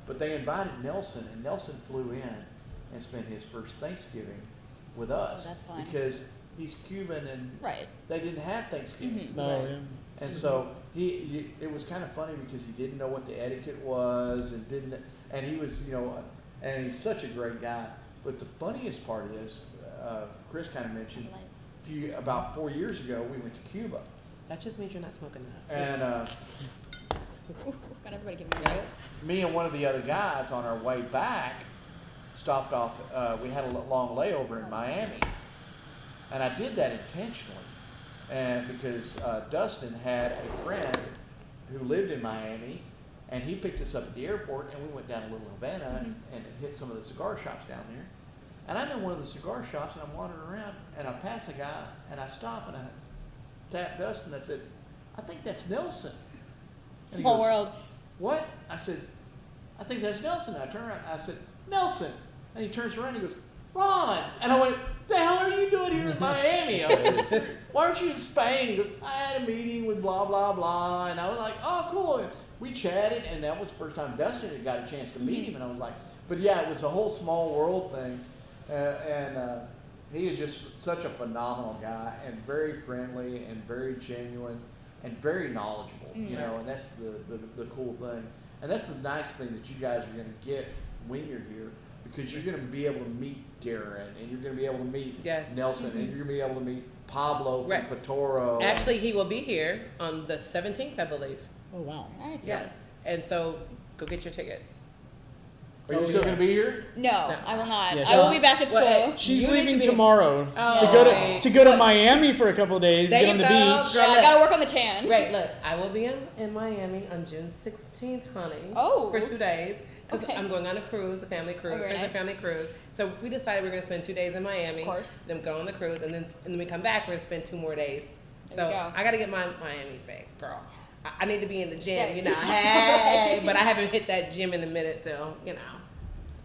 But they invited Nelson, and Nelson flew in and spent his first Thanksgiving with us.
that's fun.
Because he's Cuban and
Right.
they didn't have Thanksgiving.
Oh,
Right.
yeah.
And so it was kind of funny because he didn't know what the etiquette was and he was, and he's such a great guy. But the funniest part is, Chris kind of mentioned, about 4 years ago, we went to Cuba.
That just means you're not smoking enough.
And
Got everybody giving me
me and one of the other guys on our way back stopped off. We had a long layover in Miami, and I did that intentionally, and because Dustin had a friend who lived in Miami, and he picked us up at the airport, and we went down to Little Havana and hit some of the cigar shops down there. And I'm in one of the cigar shops, and I'm wandering around, and I pass a guy, and I stop, and I tap Dustin. I said, "I think that's Nelson." And he
Small
goes,
world.
"What?" I said, "I think that's Nelson." I turned around. I said, "Nelson." And he turns around and he goes, "Ron." And I went, "The hell are you doing here in Miami? Why aren't you in Spain?" He goes, "I had a meeting with blah, blah, blah." And I was like, "Oh, cool." And we chatted, and that was the first time Dustin had got a chance to meet him. And I was like, but yeah, it was a whole small world thing. And he is just such a phenomenal guy, and very friendly and very genuine and very knowledgeable, and that's the cool thing. And that's the nice thing that you guys are going to get when you're here, because you're going to be able to meet Darren, and you're going to be able to meet Nelson, and you're going to be able to meet Pablo from Patoro.
Actually, he will be here on the 17th, I believe.
Oh, wow.
Nice.
Yes. And so go get your tickets.
Are you still going to be here?
No, I will not.
Yeah,
I will be back at school.
Well,
She's
You need
leaving
to be-
tomorrow
Oh,
to go to Miami for a couple of days,
There
get
you
on the
go.
beach.
Yeah, I gotta work on the tan.
Right, look, I will be in Miami on June 16th, honey.
Oh.
For 2 days. Because
Okay.
I'm going on a cruise, a family cruise,
very
friends and
nice.
family cruise. So we decided we're going to spend 2 days in Miami.
Of course.
Then go on the cruise, and then we come back, we're going to spend 2 more days.
There
So
you go.
I got to get my Miami fix, girl. I need to be in the gym,
Yeah.
hey, but I haven't hit that gym in a minute, so, Because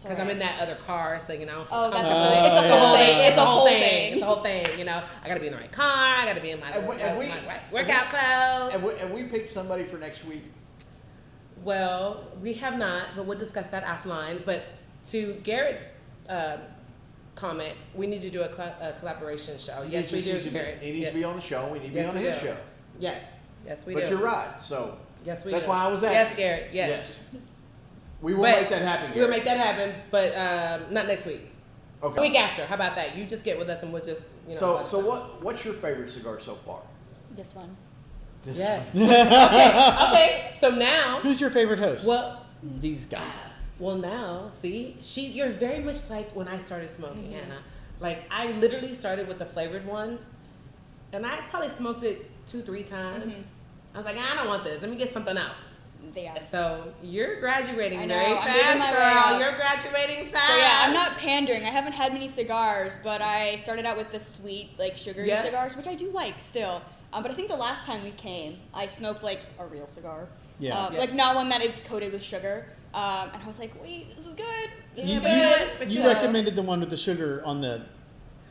I'm
alright.
in that other car, so, I don't feel
Oh, that's
comfortable.
a it's a whole thing. It's a whole thing.
It's a whole thing, I got to be in the right car. I got to be in my,
And we-
my workout clothes.
And we picked somebody for next week.
Well, we have not, but we'll discuss that offline. But to Garrett's comment, we need to do a collaboration show. Yes, we do, Garrett.
He needs
Yes.
to be on the show. We need to be
Yes,
on
we
his
do.
show.
Yes, we
But
do.
you're right. So
Yes, we
that's
do.
why I was asking.
Yes, Garrett. Yes.
We will
But
make that happen.
We'll
Garrett.
make that happen, but not next week.
Okay.
The week after. How about that? You just get with us and we'll just,
So what's your favorite cigar so far?
This one.
This
Yes.
one.
Okay. So now,
Who's your favorite host?
well,
These guys.
now, see, you're very much like when I started smoking,
Mm-hmm.
Anna. Like, I literally started with the flavored one, and I probably smoked it 2-3 times.
Mhm.
I was like, I don't want this. Let me get something else.
They are.
So you're graduating
I know,
very
I'm
fast,
giving my way
girl.
out.
You're graduating fast.
So yeah, I'm not pandering. I haven't had many cigars, but I started out with the sweet, like sugary
Yeah.
cigars, which I do like still. But I think the last time we came, I smoked like a real cigar.
Yeah.
Yeah.
Like not one that is coated with sugar. And I was like, wait, this is good. This
You,
is good.
but
you
so-
recommended the one with the sugar on the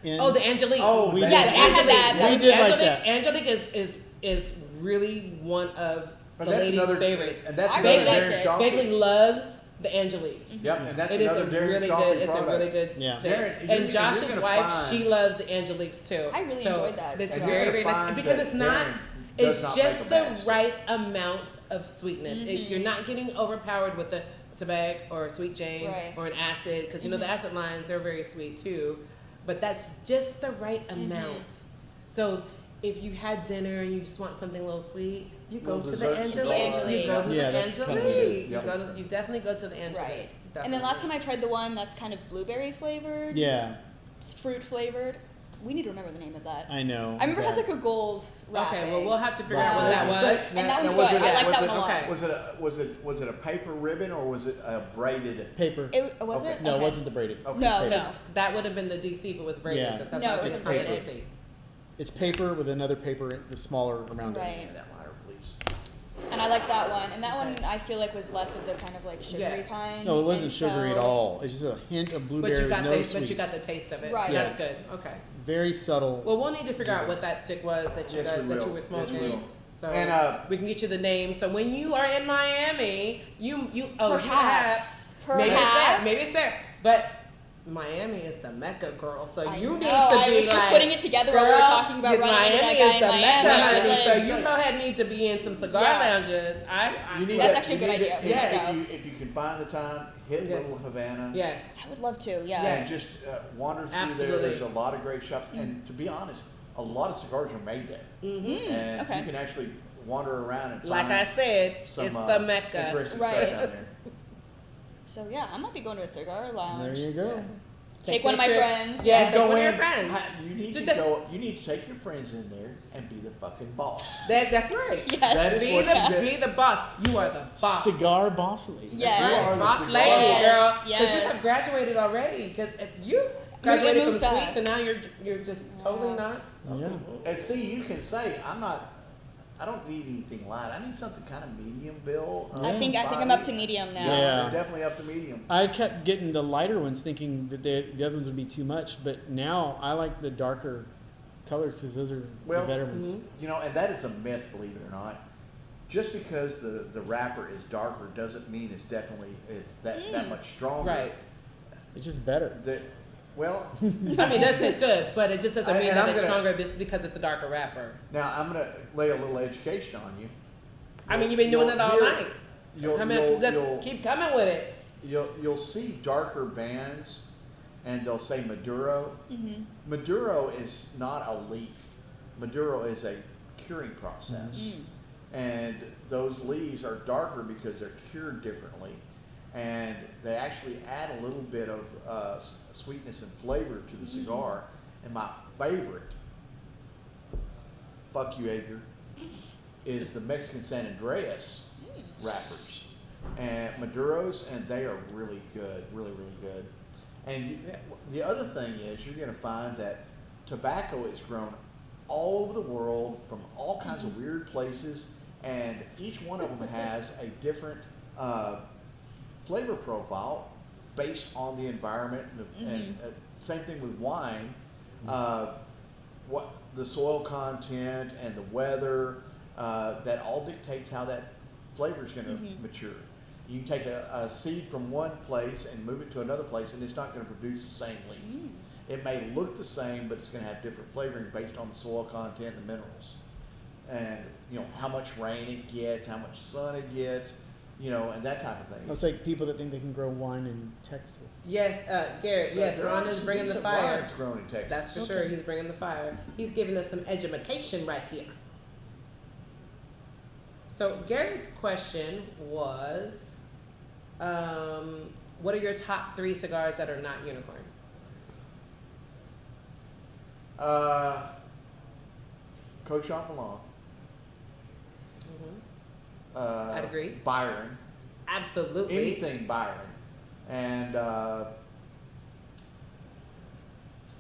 end.
Oh, the Angelique.
Oh,
We
that-
did.
Yeah, I had that.
We did like
Angelique,
that.
Angelique is really one of
But
the
that's
ladies'
another
favorites.
And that's
I
another
really liked
Darren
it.
Chalky.
Bagley loves the Angelique.
Yep, and that's
It is a
another Darren
really
Chalky
good. It's
product.
a really good.
Yeah.
stick.
Darren,
and
you're
Josh's
gonna
wife,
find-
she loves the Angeliques too.
I really
so
enjoyed that
It's
cigar.
very,
You're
very
gonna
nice
find
because
that
it's not.
Darren does
It's
not
just
make a
the
bad stick.
right amount of sweetness. You're not getting overpowered with the tobacco or a sweet Jane
Right.
or an acid because the acid lines are very sweet too, but that's just the right amount. So if you had dinner and you just want something a little sweet, you go
Little
to the
dessert cigar.
Angelique. You go to
Yeah,
the
that's kinda what it
Angelique.
is.
Yep.
You definitely go to the Angelique.
Right. And then last time I tried the one that's kind of blueberry flavored.
Yeah,
Fruit flavored. We need to remember the name of that.
I know.
I remember it has
but-
like a gold wrapping.
Okay, well we'll have to figure out what
Wow.
that was.
And that one's
was
good.
it-
I like
was
that
it-
one a lot.
okay.
Was it a paper ribbon or was it a braided?
paper.
Was
Okay.
it?
No, it
Okay.
wasn't the braided.
Okay.
No,
Paper.
no.
That would have been the DC if it was braided.
Yeah.
That's
No,
how
it
it's
wasn't
called
braided.
DC.
It's paper with another paper, the smaller around
Right.
it.
That lighter, please.
And I like that one. And that one I feel like was less of the kind of like sugary
Yeah.
kind.
No, it wasn't
And
sugary at
so-
all. It's just a hint of
But
blueberry
you got
with no
the
sweet.
the taste of it.
Right.
That's
Yeah.
good. Okay.
Very subtle.
Well, we'll need to figure out what that stick was that you
Yes,
guys
we
that
will.
you were
Yes,
smoking.
we will.
So
And,
we can get you the name. So when you are in Miami, you
Perhaps.
maybe it's there,
Perhaps.
maybe it's there. But Miami is the Mecca, girl. So
I
you
know,
need to
I
be
was just
like,
putting it together while we were
girl,
talking about running
Miami
into that
is
guy in
the Mecca,
Miami. I was
honey.
like,
So you go ahead and need to be in some cigar
Yeah.
lounges.
You need
That's
to-
actually a
you
good
need to-
idea.
Yes.
If you can find the time, hit
Yes.
Little Havana.
Yes.
I would love to. Yeah.
And just wander through
Absolutely.
there. There's a lot of great shops, and to be honest, a lot of cigars are made there,
Mm-hmm.
and
okay.
you can actually wander around and
Like
find
I said,
some,
it's the Mecca.
interesting
Right.
stuff down there.
So yeah, I might be going to a cigar lounge.
There you go.
Take one of my
pictures.
friends.
Yes,
You
take
go
one of your
in,
friends.
You need to
Just-
go. You need to take your friends in there and be the fucking boss.
That's right.
Yes.
That is
Be
what you
be
get.
the boss. You are the boss.
Cigar boss lady.
Yes.
You are the
Boss
cigar
lady,
Yes,
girl. Because you
yes.
have graduated already. Because you graduated from
moves fast.
sweets, and now you're just totally not.
Yeah.
And see, you can say, I don't need anything light. I need something kind of medium, Bill.
I think I'm up to medium now.
Yeah.
You're definitely up to medium.
I kept getting the lighter ones, thinking that the other ones would be too much, but now I like the darker colors because those are
Well,
the better ones.
You know, and that is a myth, believe it or not. Just because the wrapper is darker doesn't mean it's that much stronger.
Right.
It's just better.
Well,
I mean, that tastes good, but it just doesn't mean
And
that
I'm
it's
gonna-
stronger just because it's a darker wrapper.
now I'm going to lay a little education on you.
I mean, you've been doing it all night.
You'll,
I mean,
you'll,
just
you'll,
keep coming with it.
you'll see darker bands, and they'll say Maduro.
Mm-hmm.
Maduro is not a leaf. Maduro is a curing process.
Mm.
And those leaves are darker because they're cured differently. And they actually add a little bit of sweetness and flavor to the cigar. And my favorite, fuck you, Edgar, is the Mexican San Andreas wrappers. And Maduros, and they are really good, really, really good. And the other thing is you're going to find that tobacco is grown all over the world from all kinds of weird places, and each one of them has a different flavor profile based on the environment. And same thing with wine. What the soil content and the weather, that all dictates how that flavor is going to mature. You can take a seed from one place and move it to another place, and it's not going to produce the same leaf. It may look the same, but it's going to have different flavoring based on the soil content and minerals, and how much rain it gets, how much sun it gets, and that type of thing.
It's like people that think they can grow wine in Texas.
Yes, Garrett. Yes,
There are
Ron is
some
bringing the
decent
fire.
wines grown in Texas.
That's for sure. He's bringing the fire. He's giving us some education right here. So Garrett's question was, what are your top 3 cigars that are not unicorn?
Coach Champollion.
I'd agree.
Byron.
Absolutely.
Anything Byron. And, I'm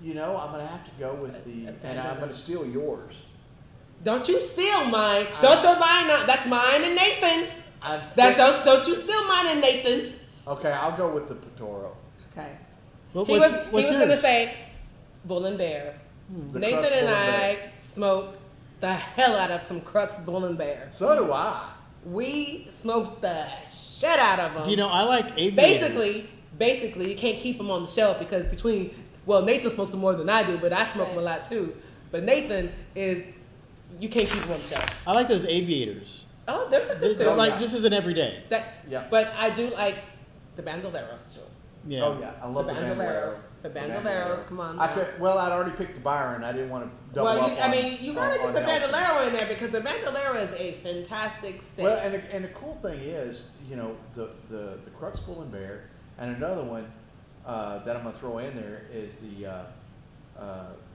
going to have to go with and I'm going to steal yours.
Don't you steal mine. Don't steal mine. That's mine and Nathan's. Don't you steal mine and Nathan's.
Okay, I'll go with the Patoro.
Okay.
Well,
He
what's
was going to
yours?
say Bull and Bear.
The
Nathan
Crux
and
Bull and
I
Bear.
smoke the hell out of some Crux Bull and Bear.
So do I.
We smoked the shit out of them.
Do you know I like aviators?
Basically, you can't keep them on the shelf because Nathan smokes them more than I do, but I smoke them a lot too. But Nathan you can't keep them on the shelf.
I like those aviators.
Oh, there's a good
They're
too.
like just as an everyday.
Yeah.
But I do like the bandoleros too.
Yeah.
Oh yeah, I love the
bandoleros. The
Bandolero.
bandoleros, come on.
I
now.
could. Well, I'd already picked the Byron. I didn't want to double up.
You gotta
on
get the
Nelson.
bandolero in there because the bandolero is a fantastic steak.
Well, and the cool thing is, the Crux Bull and Bear, and another one that I'm gonna throw in there is the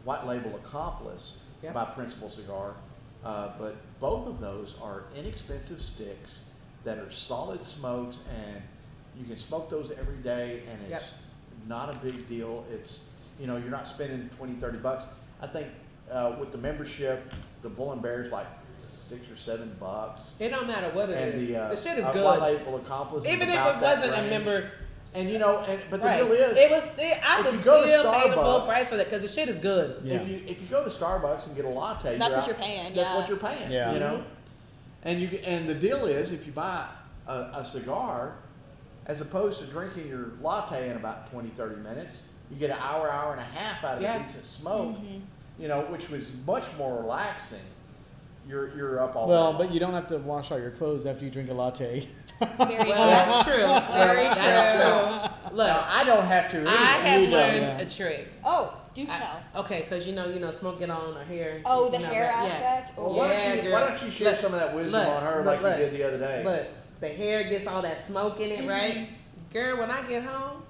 White Label Accomplice by Principal Cigar. But both of those are inexpensive sticks that are solid smokes, and you can smoke those every day, and it's not a big deal. It's you're not spending $20-$30. I think with the membership, the Bull and Bear is like $6 or $7.
It don't matter what it
And
is.
the
shit is
White
good.
Label Accomplice, is
Even if
about
it
that
wasn't a
range.
member.
And but the
Price.
deal is,
it was still I
if
would
you go to
still pay the full
Starbucks-
price for that because the shit is good.
Yeah.
if you go to Starbucks and get a latte,
That's what you're paying,
That's
yeah.
what you're paying.
Yeah.
And the deal is, if you buy a cigar, as opposed to drinking your latte in about 20-30 minutes, you get an hour and a half out of
Yeah.
a decent smoke, you know, which was much more relaxing. You're up all
Well,
day.
but you don't have to wash all your clothes after you drink a latte.
Very
Well,
true.
that's true.
Very
That's
true.
true. Look,
Now, I don't have to.
I
Anyway.
have
You don't,
learned
yeah.
a trick.
Oh, do tell.
Okay, because you know, smoke get on her hair.
Oh, the
you know,
hair
that- yeah.
aspect?
Well,
Oh,
why,
Yeah,
don't you,
girl.
why don't you share
Look,
some of that wisdom
look,
on her
look,
like you did the other day?
Look, the hair gets all that smoke in it, right? Girl, when I get home,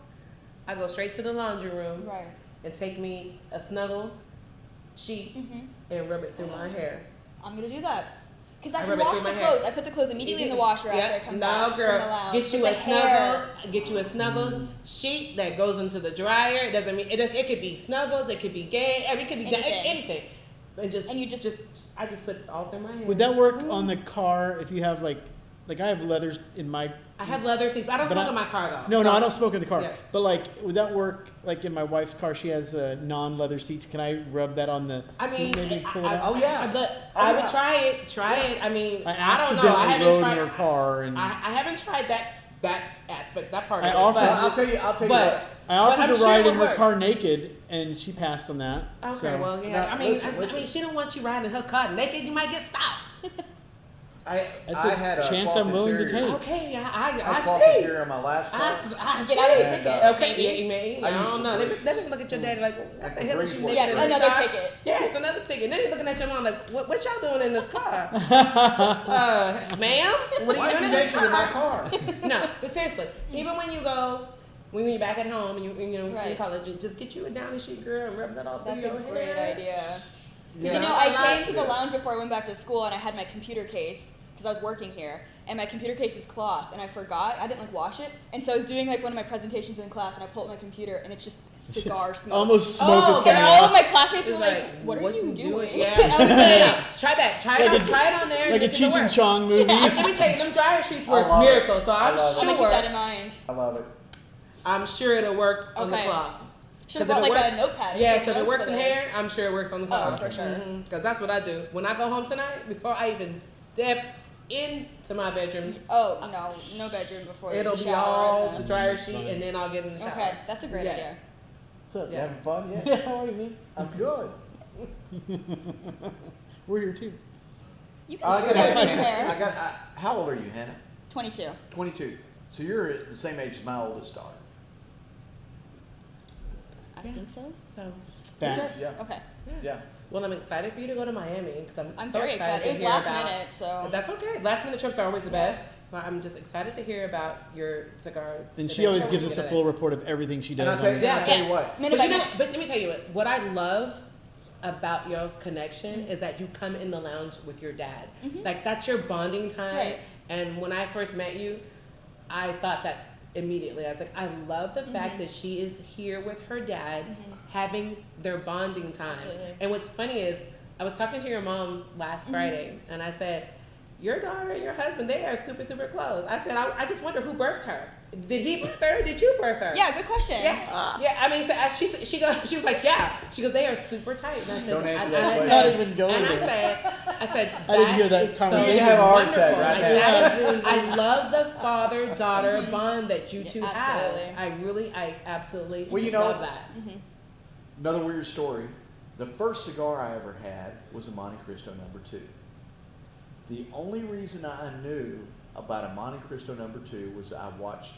I go straight to the laundry room
Right.
and take me a snuggle sheet and rub it through my hair.
I'm gonna do that. Because I
I
can
rub it
wash
through
the
my hair.
clothes. I put the clothes immediately in the washer after I come
no,
back
girl,
from the lounge.
get you
But
a
the hair-
snuggles sheet that goes into the dryer. It doesn't mean it could be snuggles, it could be gay, I mean, it could be
Anything.
anything. And
you just-
I just put it all through my hair.
Would that work on the car if you have like I have leathers in my.
I have leather seats, but I don't
But
smoke
I-
in my car though.
No,
So-
I don't smoke in the car.
Yeah.
But like, would that work? Like in my wife's car, she has non-leather seats. Can I rub that on the
I mean,
seat? Maybe pull it
I,
out.
Oh, yeah.
I
Oh,
would
yeah.
try it. I mean,
I
I don't know.
accidentally
I haven't
rode
tried
in your car, and
I haven't tried that aspect, that part
I
of
offered-
it.
Well, I'll tell you
but
what.
I offered
I'm
to
sure
ride
it
in
would
her
work.
car naked, and she passed on that.
Okay,
so.
well, yeah.
Now,
I mean,
listen.
I mean, she don't want you riding in her car naked. You might get stopped.
That's
I
a
had a
chance
cloth
I'm willing to
interior.
take.
Okay,
I
I
cloth
see.
interior on my last car.
I
Get out of the
see.
ticket.
Okay,
maybe.
yeah, maybe.
I
I
used
don't
to
know.
breathe.
They look at your daddy like, what
And
the hell is
breeze
you
work.
doing
Yeah,
in this
another
car?
ticket.
Yes, another ticket. Then you're looking at your mom like, what y'all doing in this car? Ma'am, what
Why
are you
are
doing
you
in this
naked in my
car?
car?
No, but seriously, even when you're back at home and you
Right.
college, just get you a downy sheet, girl, and rub that all through
That's a
your
great
hair.
idea.
Yeah.
You know,
I
I
like
came to the
this.
lounge before I went back to school, and I had my computer case because I was working here, and my computer case is cloth, and I forgot. I didn't wash it, and so I was doing one of my presentations in class, and I pulled up my computer, and it's just cigar smoke.
Almost smoke is
Oh,
coming
And all of
out.
my classmates were
It's
like, "What are you doing?"
Yeah.
And I was like,
Try that. Try
Like
it.
a-
Try it on there.
Like a
and see if
Cheech
it
and
works.
Chong movie.
Let me tell you, them dryer sheets
I
work
love it.
miracles. So
I
I'm
love it.
I'm gonna keep that in
sure.
mind.
I love it.
I'm sure it'll work on the
Okay.
cloth.
Should have
'Cause
brought
if it
like
work-
a notepad. and
Yeah,
take
so if it
notes
works
for
in
this.
hair, I'm sure it works on the
Oh,
cloth.
for sure.
Because that's what I do. When I go home tonight, before I even step into my bedroom,
Oh no bedroom before
it'll
the
be
shower
all
and
the dryer sheet, and then I'll get in the shower.
Okay, that's a great
Yes.
idea.
What's up?
You
Yes.
having fun yet?
Yeah, how are you, man?
I'm good.
We're here too.
You can
I
put
got,
it in your hair.
how old are you, Hannah?
22.
22. So you're the same age as my oldest daughter.
I
Yeah.
think so.
So,
Facts.
Yeah.
Okay.
Yeah.
well, I'm excited for you to go to Miami because
I'm
so
very excited. It was
to hear
last
about.
minute, so
That's okay. Last minute trips are always the best. So I'm just excited to hear about your cigar.
And she always gives us a
today.
full report of everything she does.
And I'll tell you,
on-
Yeah.
I'll tell you
Yes.
what.
Minute
But,
by
you know,
minute.
but let me tell you what I love about y'all's connection is that you come in the lounge with your dad. Like that's your bonding time.
Right.
And when I first met you, I thought that immediately. I was like, I love the fact that she is here with her dad having their bonding time.
Absolutely.
And what's funny is I was talking to your mom last Friday and I said, your daughter and your husband, they are super, super close. I said, I just wonder who birthed her. Did he birth her? Did you birth her?
yeah, good question.
Yeah, yeah. I mean, so she was like, yeah. She goes, they are super tight. And I said,
Don't answer
I
that
said-
question.
Not even going
And
there.
I said,
I didn't hear that
is
conversation.
So
You
have a heart attack
wonderful.
right
Like,
now.
that is- I love the father-daughter bond that you two
Absolutely.
have. I absolutely
Well, you know-
love that.
Another weird story. The first cigar I ever had was a Monte Cristo number 2. The only reason I knew about a Monte Cristo number 2 was I watched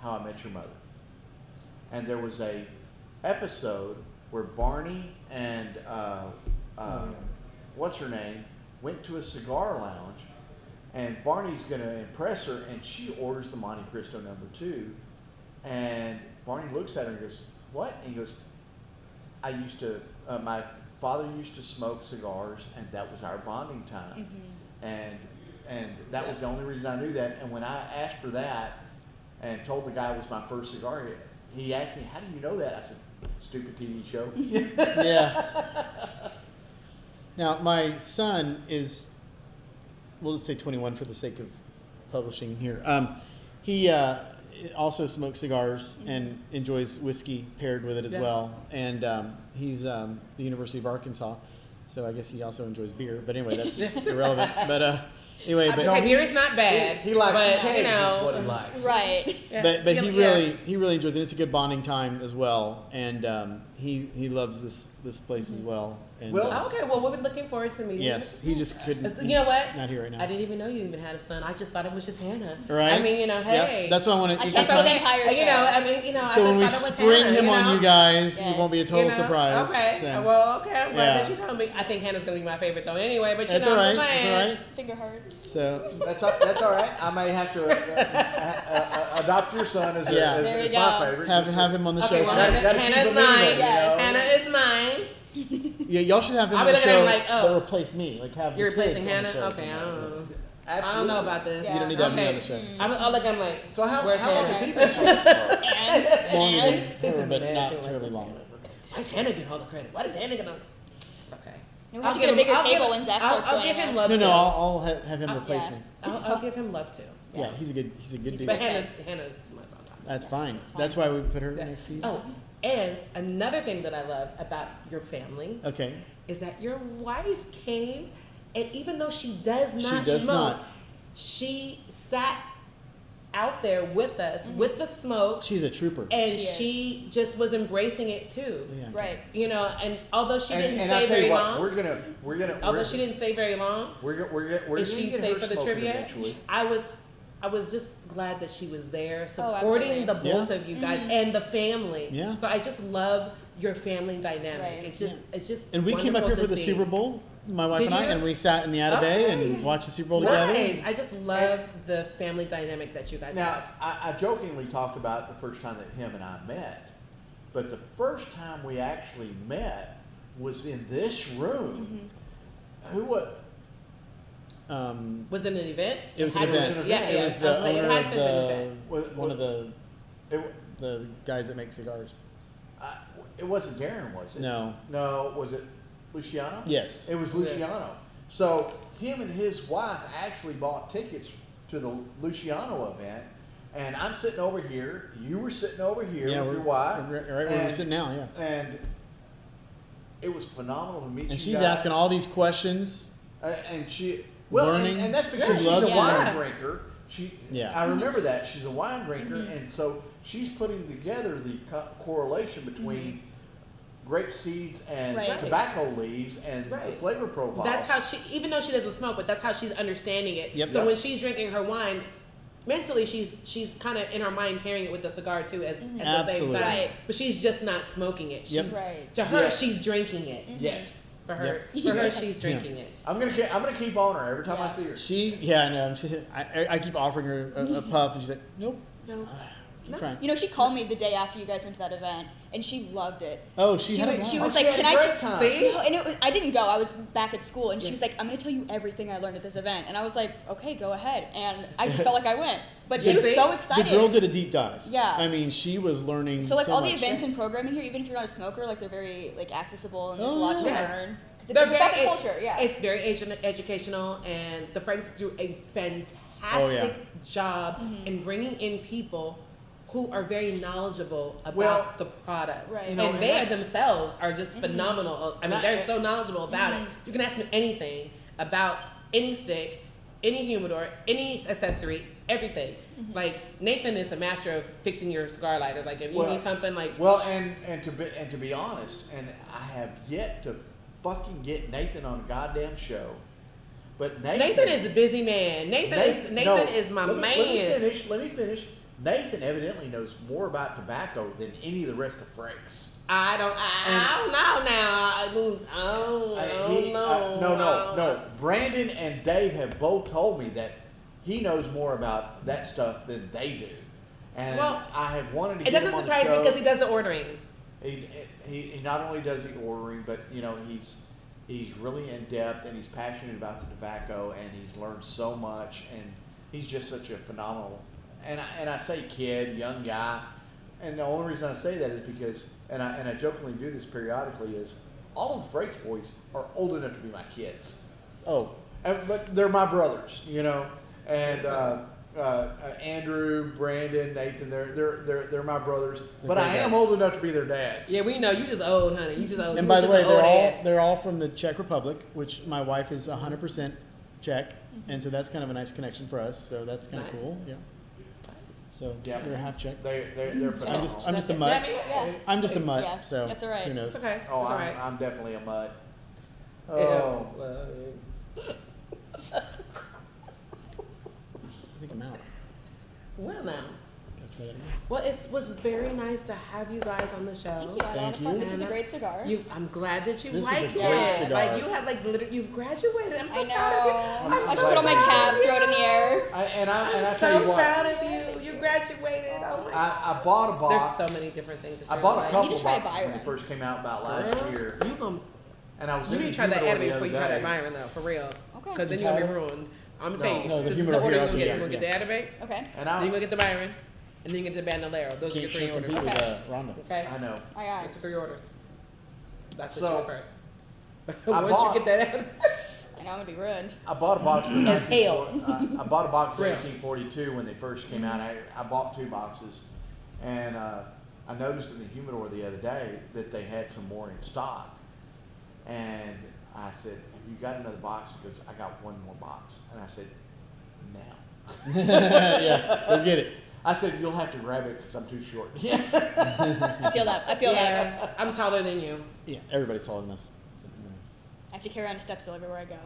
How I Met Your Mother. And there was a episode where Barney and what's her name went to a cigar lounge, and Barney's going to impress her, and she orders the Monte Cristo number 2, and Barney looks at her and goes, "What?" And he goes, "I used to, my father used to smoke cigars, and that was our bonding time." And that was the only reason I knew that. And when I asked for that and told the guy it was my first cigar, he asked me, "How do you know that?" I said, "Stupid TV show."
Yeah. Now, my son is, we'll just say 21 for the sake of publishing here. He also smokes cigars and enjoys whiskey paired with it as
Yeah.
well. And he's the University of Arkansas, so I guess he also enjoys beer. But anyway, that's irrelevant. But Anyway, but
okay, beer is not bad.
He likes
but,
kegs
you know,
is what he likes.
Right.
yeah.
but
Yeah,
he really enjoys it. It's a good bonding time as well, and he loves this place as well. And
Well,
Oh, okay, well, we're looking forward to meeting
yes, he just couldn't.
You know what?
Not here right now.
I didn't even know you even had a son. I just thought it was just Hannah.
Right.
I mean, you know, hey.
Yep. That's why I want to.
I can't tell the entire show.
You know, I mean, you know,
So
I
when
just
we
thought it was
spring
Hannah,
him
you
on
know?
you guys,
Yes.
it won't be a total
You know?
surprise.
Okay.
So.
Well, okay. I'm glad
Yeah.
that you told me. I think Hannah's gonna be my favorite though. Anyway, but you
That's
know
all
what
right.
I'm saying.
That's all right.
Finger hurts.
So
That's all right. I may have to adopt your son as,
Yeah.
as,
There
as
you
my
go.
favorite.
have him on the
Okay,
show.
well,
Gotta- gotta keep
Hannah's
him moving,
mine.
you
Yes.
know?
Hannah is mine.
Yeah, y'all should have him
I'll
on
be
the
looking at
show,
him like, oh.
but replace me. Like have
You're
the kids
replacing
on the
Hannah?
show or
Okay, I
something.
don't know.
Absolutely.
I don't know about this.
Yeah.
You don't need to have me
Okay.
on the show.
I'll look. I'm like,
So how
where's
long
Hannah?
has he been playing this part?
Longer
And
He's
than her,
gonna be
but
mad
not
too, like,
terribly long.
Why does Hannah get all the credit? Why does Hannah get all? It's okay.
we have to get a bigger table when Zach starts
I'll give
joining
him
us.
love.
No,
too.
I'll have him
I'll-
replace
yeah.
me.
I'll give him love too.
Yeah,
Yes.
he's a good dude.
But Hannah's my on top.
That's fine.
That's
That's why we put her
Yeah.
next to you.
Oh, and another thing that I love about your family
Okay.
is that your wife came, and even though she does not
does
smoke,
not.
she sat out there with us with the smoke,
She's a trooper.
and
She is.
she just was embracing it too.
Yeah.
Right.
You know, and although she didn't
And I'll
stay
tell you
very
what,
long, although she didn't stay very long,
we're
and
gonna
she
get
stayed
her
for the
smoking
trivia.
eventually.
I was just glad that she was there
absolutely.
supporting the both
Yeah.
of you guys and the family.
Yeah.
So I just love your family dynamic.
Right.
It's just
And we came up here
wonderful
for the
to
Super
see.
Bowl, my wife
Did
and I,
you?
and we sat in the Outer Bay
Okay.
and watched the Super Bowl together.
Nice. I just love the family dynamic that you guys
Now,
have.
I jokingly talked about the first time that him and I met, but the first time we actually met was in this room. Who was?
Was it an event?
It was an
Had to-
event.
Yeah,
It
yeah.
was the
I like, it
owner
had
of
to have been an event.
one of the
It,
guys that make cigars.
it wasn't Darren, was it?
No.
No, was it Luciano?
Yes.
It was Luciano. So him and his wife actually bought tickets to the Luciano event, and I'm sitting over here. You were sitting over here
Yeah,
with
we're
your wife.
right where we're
and-
sitting now. Yeah.
And it was phenomenal to meet you
And she's
guys.
asking all these questions.
And she well,
Learning.
and that's
She
because she's
loves
a wine
learning.
drinker.
Yeah.
I remember that she's a wine drinker, and so she's putting together the correlation between grape seeds and
Right.
tobacco leaves and the
Right.
flavor profile.
That's how she, even though she doesn't smoke, but that's how she's understanding it.
Yep.
So
Yep.
when she's drinking her wine, mentally she's kind of in her mind pairing it with the cigar too, at the same
Absolutely.
time.
Right.
But she's just not smoking it.
Yep.
She's,
Right.
To her,
Yes.
she's drinking it.
Yet.
For her, she's drinking it.
I'm gonna keep on her every time I
Yeah.
see her.
Yeah, I know. I keep offering her a puff, and she's like, nope.
No.
Keep
No.
trying.
You know, she called me the day after you guys went to that event, and she loved it.
Oh, she had a
was, she
blast.
was
Oh,
like,
she had
"Can
a
I?"
great time.
See?
No, and it was, I didn't go. I was back at school, and she was like, "I'm going to tell you everything I learned at this event." And I was like, "Okay, go ahead." And I just felt like I went, but she
You
was
see?
so
The
excited.
girl did a deep dive.
Yeah.
I mean, she was learning
So like all the
much.
events and programming here, even if you're not a smoker, like they're very like accessible and there's
Oh,
a lot to
yes.
learn. 'Cause
They're
it's about the
very-
culture, yeah.
It's very educational, and the Franks do a fantastic
Oh, yeah.
job in bringing in people who are very knowledgeable about
Well,
the product.
Right.
you know,
and
and
they
that's-
themselves are just phenomenal. I mean,
Not-
they're so knowledgeable about it. You can ask them anything about any stick, any humidor, any accessory, everything. Like Nathan is a master of fixing your cigar lighters. Like if you
Well-
need something like
Well, and to be honest, and I have yet to fucking get Nathan on a goddamn show. But
Nathan is a busy man. Nathan is my man.
Let me finish. Nathan evidently knows more about tobacco than any of the rest of Franks.
I don't know now. I don't know.
No. Brandon and Dave have both told me that he knows more about that stuff than they do. And
Well,
I have wanted to
It
get
doesn't
him on the
surprise me
show.
because he does the ordering.
He not only does he ordering, but you know he's really in depth and he's passionate about the tobacco and he's learned so much and he's just such a phenomenal and I say kid, young guy, and the only reason I say that is because and I jokingly do this periodically is all of the Frakes boys are old enough to be my kids,
Oh,
but they're my brothers, you know, and Andrew, Brandon, Nathan, they're my brothers, but
great
I am
guys.
old enough to be their dads.
Yeah, we know you just old, honey. You just old.
and
You
by the
just
way,
an old ass.
they're all from the Czech Republic, which my wife is 100% check, and so that's kind of a nice connection for us. So that's kind of
Nice.
cool. Yeah. So
Yeah.
they're a half check.
They're
I'm
phenomenal.
just a mutt.
Yeah.
I'm just a mutt.
Yeah,
So
that's all right.
who knows?
It's okay.
Oh,
it's all
I'm,
right.
I'm definitely a mutt.
Yeah,
Oh,
well,
I think I'm out.
well now.
Gotta try that again.
Well, it was very nice to have you guys on the show.
Thank you. I had a lot of
Thank
fun.
you.
This is a
And,
great cigar.
I'm glad that you
This is
like
a
it.
great cigar.
Like you had like literally, you've graduated. I'm so
I
proud of you.
know. I should
so
put on my
proud
cap,
of
throw it in the air.
and I
I'm
tell you
so
what,
proud of you. You graduated. Oh my God.
I bought a box.
There's so many different things. that
I
you're
bought a
like.
couple
You need to try
boxes when
Byron.
they first came out about last
Girl,
year,
You gonna
and I was
you
in
need
the
to try that
humidor
anime
the
before
other
you try that
day.
Byron though, for real.
Okay.
Because then
The
you're gonna be
title?
ruined. I'm gonna tell you.
No, the
this
humidor
is the order
here,
you're gonna
okay,
get. You're gonna get the anime,
Okay.
And
then you're
I,
gonna get the Byron, and then you get the Bandolero. Those are your
Can't
3 orders.
compete with
Okay.
Rhonda.
Okay?
I know.
I got
Get
it.
your 3 orders. That's what
So,
you do first.
I
Once
bought-
you get that anime.
I know I'm gonna be ruined.
I bought a box of the
As hell.
1940 I bought a box of the
Real.
1842 when they first came out. I bought 2 boxes, and I noticed in the humidor the other day that they had some more in stock, and I said, "Have you got another box?" He goes, "I got one more box," and I said, "Now."
Yeah, go get it.
I said, "You'll have to grab it because I'm too short." Yeah.
I feel that. I feel that.
Yeah, I'm taller than you.
Yeah, everybody's taller than us. So, anyway.
I have to carry on a step stool everywhere I go.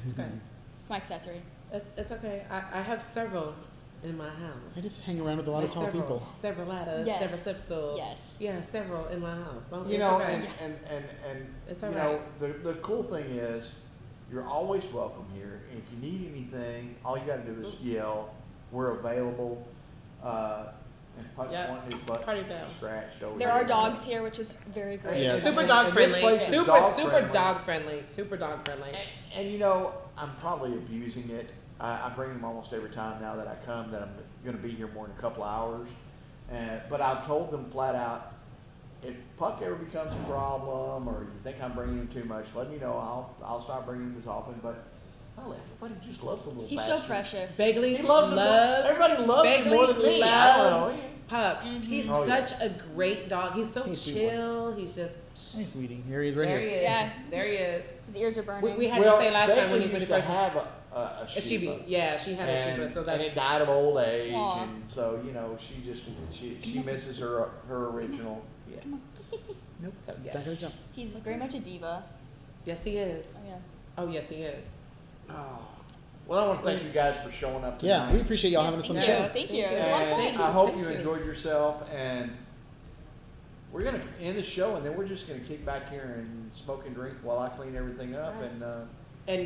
It's okay.
It's my accessory.
It's okay. I have several in my house.
I just hang around with a lot of
Like
tall
several,
people.
Several ladders,
Yes.
several step stools.
Yes.
Yeah, several in my house. Don't,
You
it's
know,
okay.
and
It's
you
all
know, the cool thing is, you're always welcome here. And if you need anything, all you got to do is yell. We're available. And Puck's
Yep.
wanting his butt
Party foul.
scratched over
There
here.
are dogs here, which is very great.
Yeah.
Super
And-
dog
and this
friendly.
place is
Super
dog
super
friendly.
dog friendly. Super dog friendly.
And you know, I'm probably abusing it. I bring him almost every time now that I come that I'm going to be here more than a couple of hours. But I've told them flat out, if Puck ever becomes a problem or you think I'm bringing him too much, let me know. I'll start bringing him as often. But hell, everybody just loves the little
He's so
bastard.
precious.
Bagley
He loves him more- everybody loves him more than me. I don't know.
Puck. He's
Oh, yeah.
such a great dog. He's so
He's a sweet
chill. He's just
Hey, sweetie. Here he is right
there.
here.
He is.
Yeah.
There he is.
His ears are burning.
We had
Well,
to say last time when
Becky
he
used
was
to have a
a
Shiba.
Shiba. Yeah, she had a Shiba. So
and
that's
it died of old age,
Aw.
and so you know she misses her original. Yeah.
Nope.
So,
It's
yes.
not gonna jump.
He's very much a diva.
yes, he is.
Oh yeah.
Oh yes, he is.
Oh. Well, I want to thank you guys for showing up tonight.
Yeah, we appreciate y'all having us on the
Thank you.
show.
Thank you. It was a lot of
And
fun.
I hope
Thank
you
you.
enjoyed yourself. And we're gonna end the show, and then we're just gonna kick back here and smoke and drink while I clean everything up.
Right.
And
And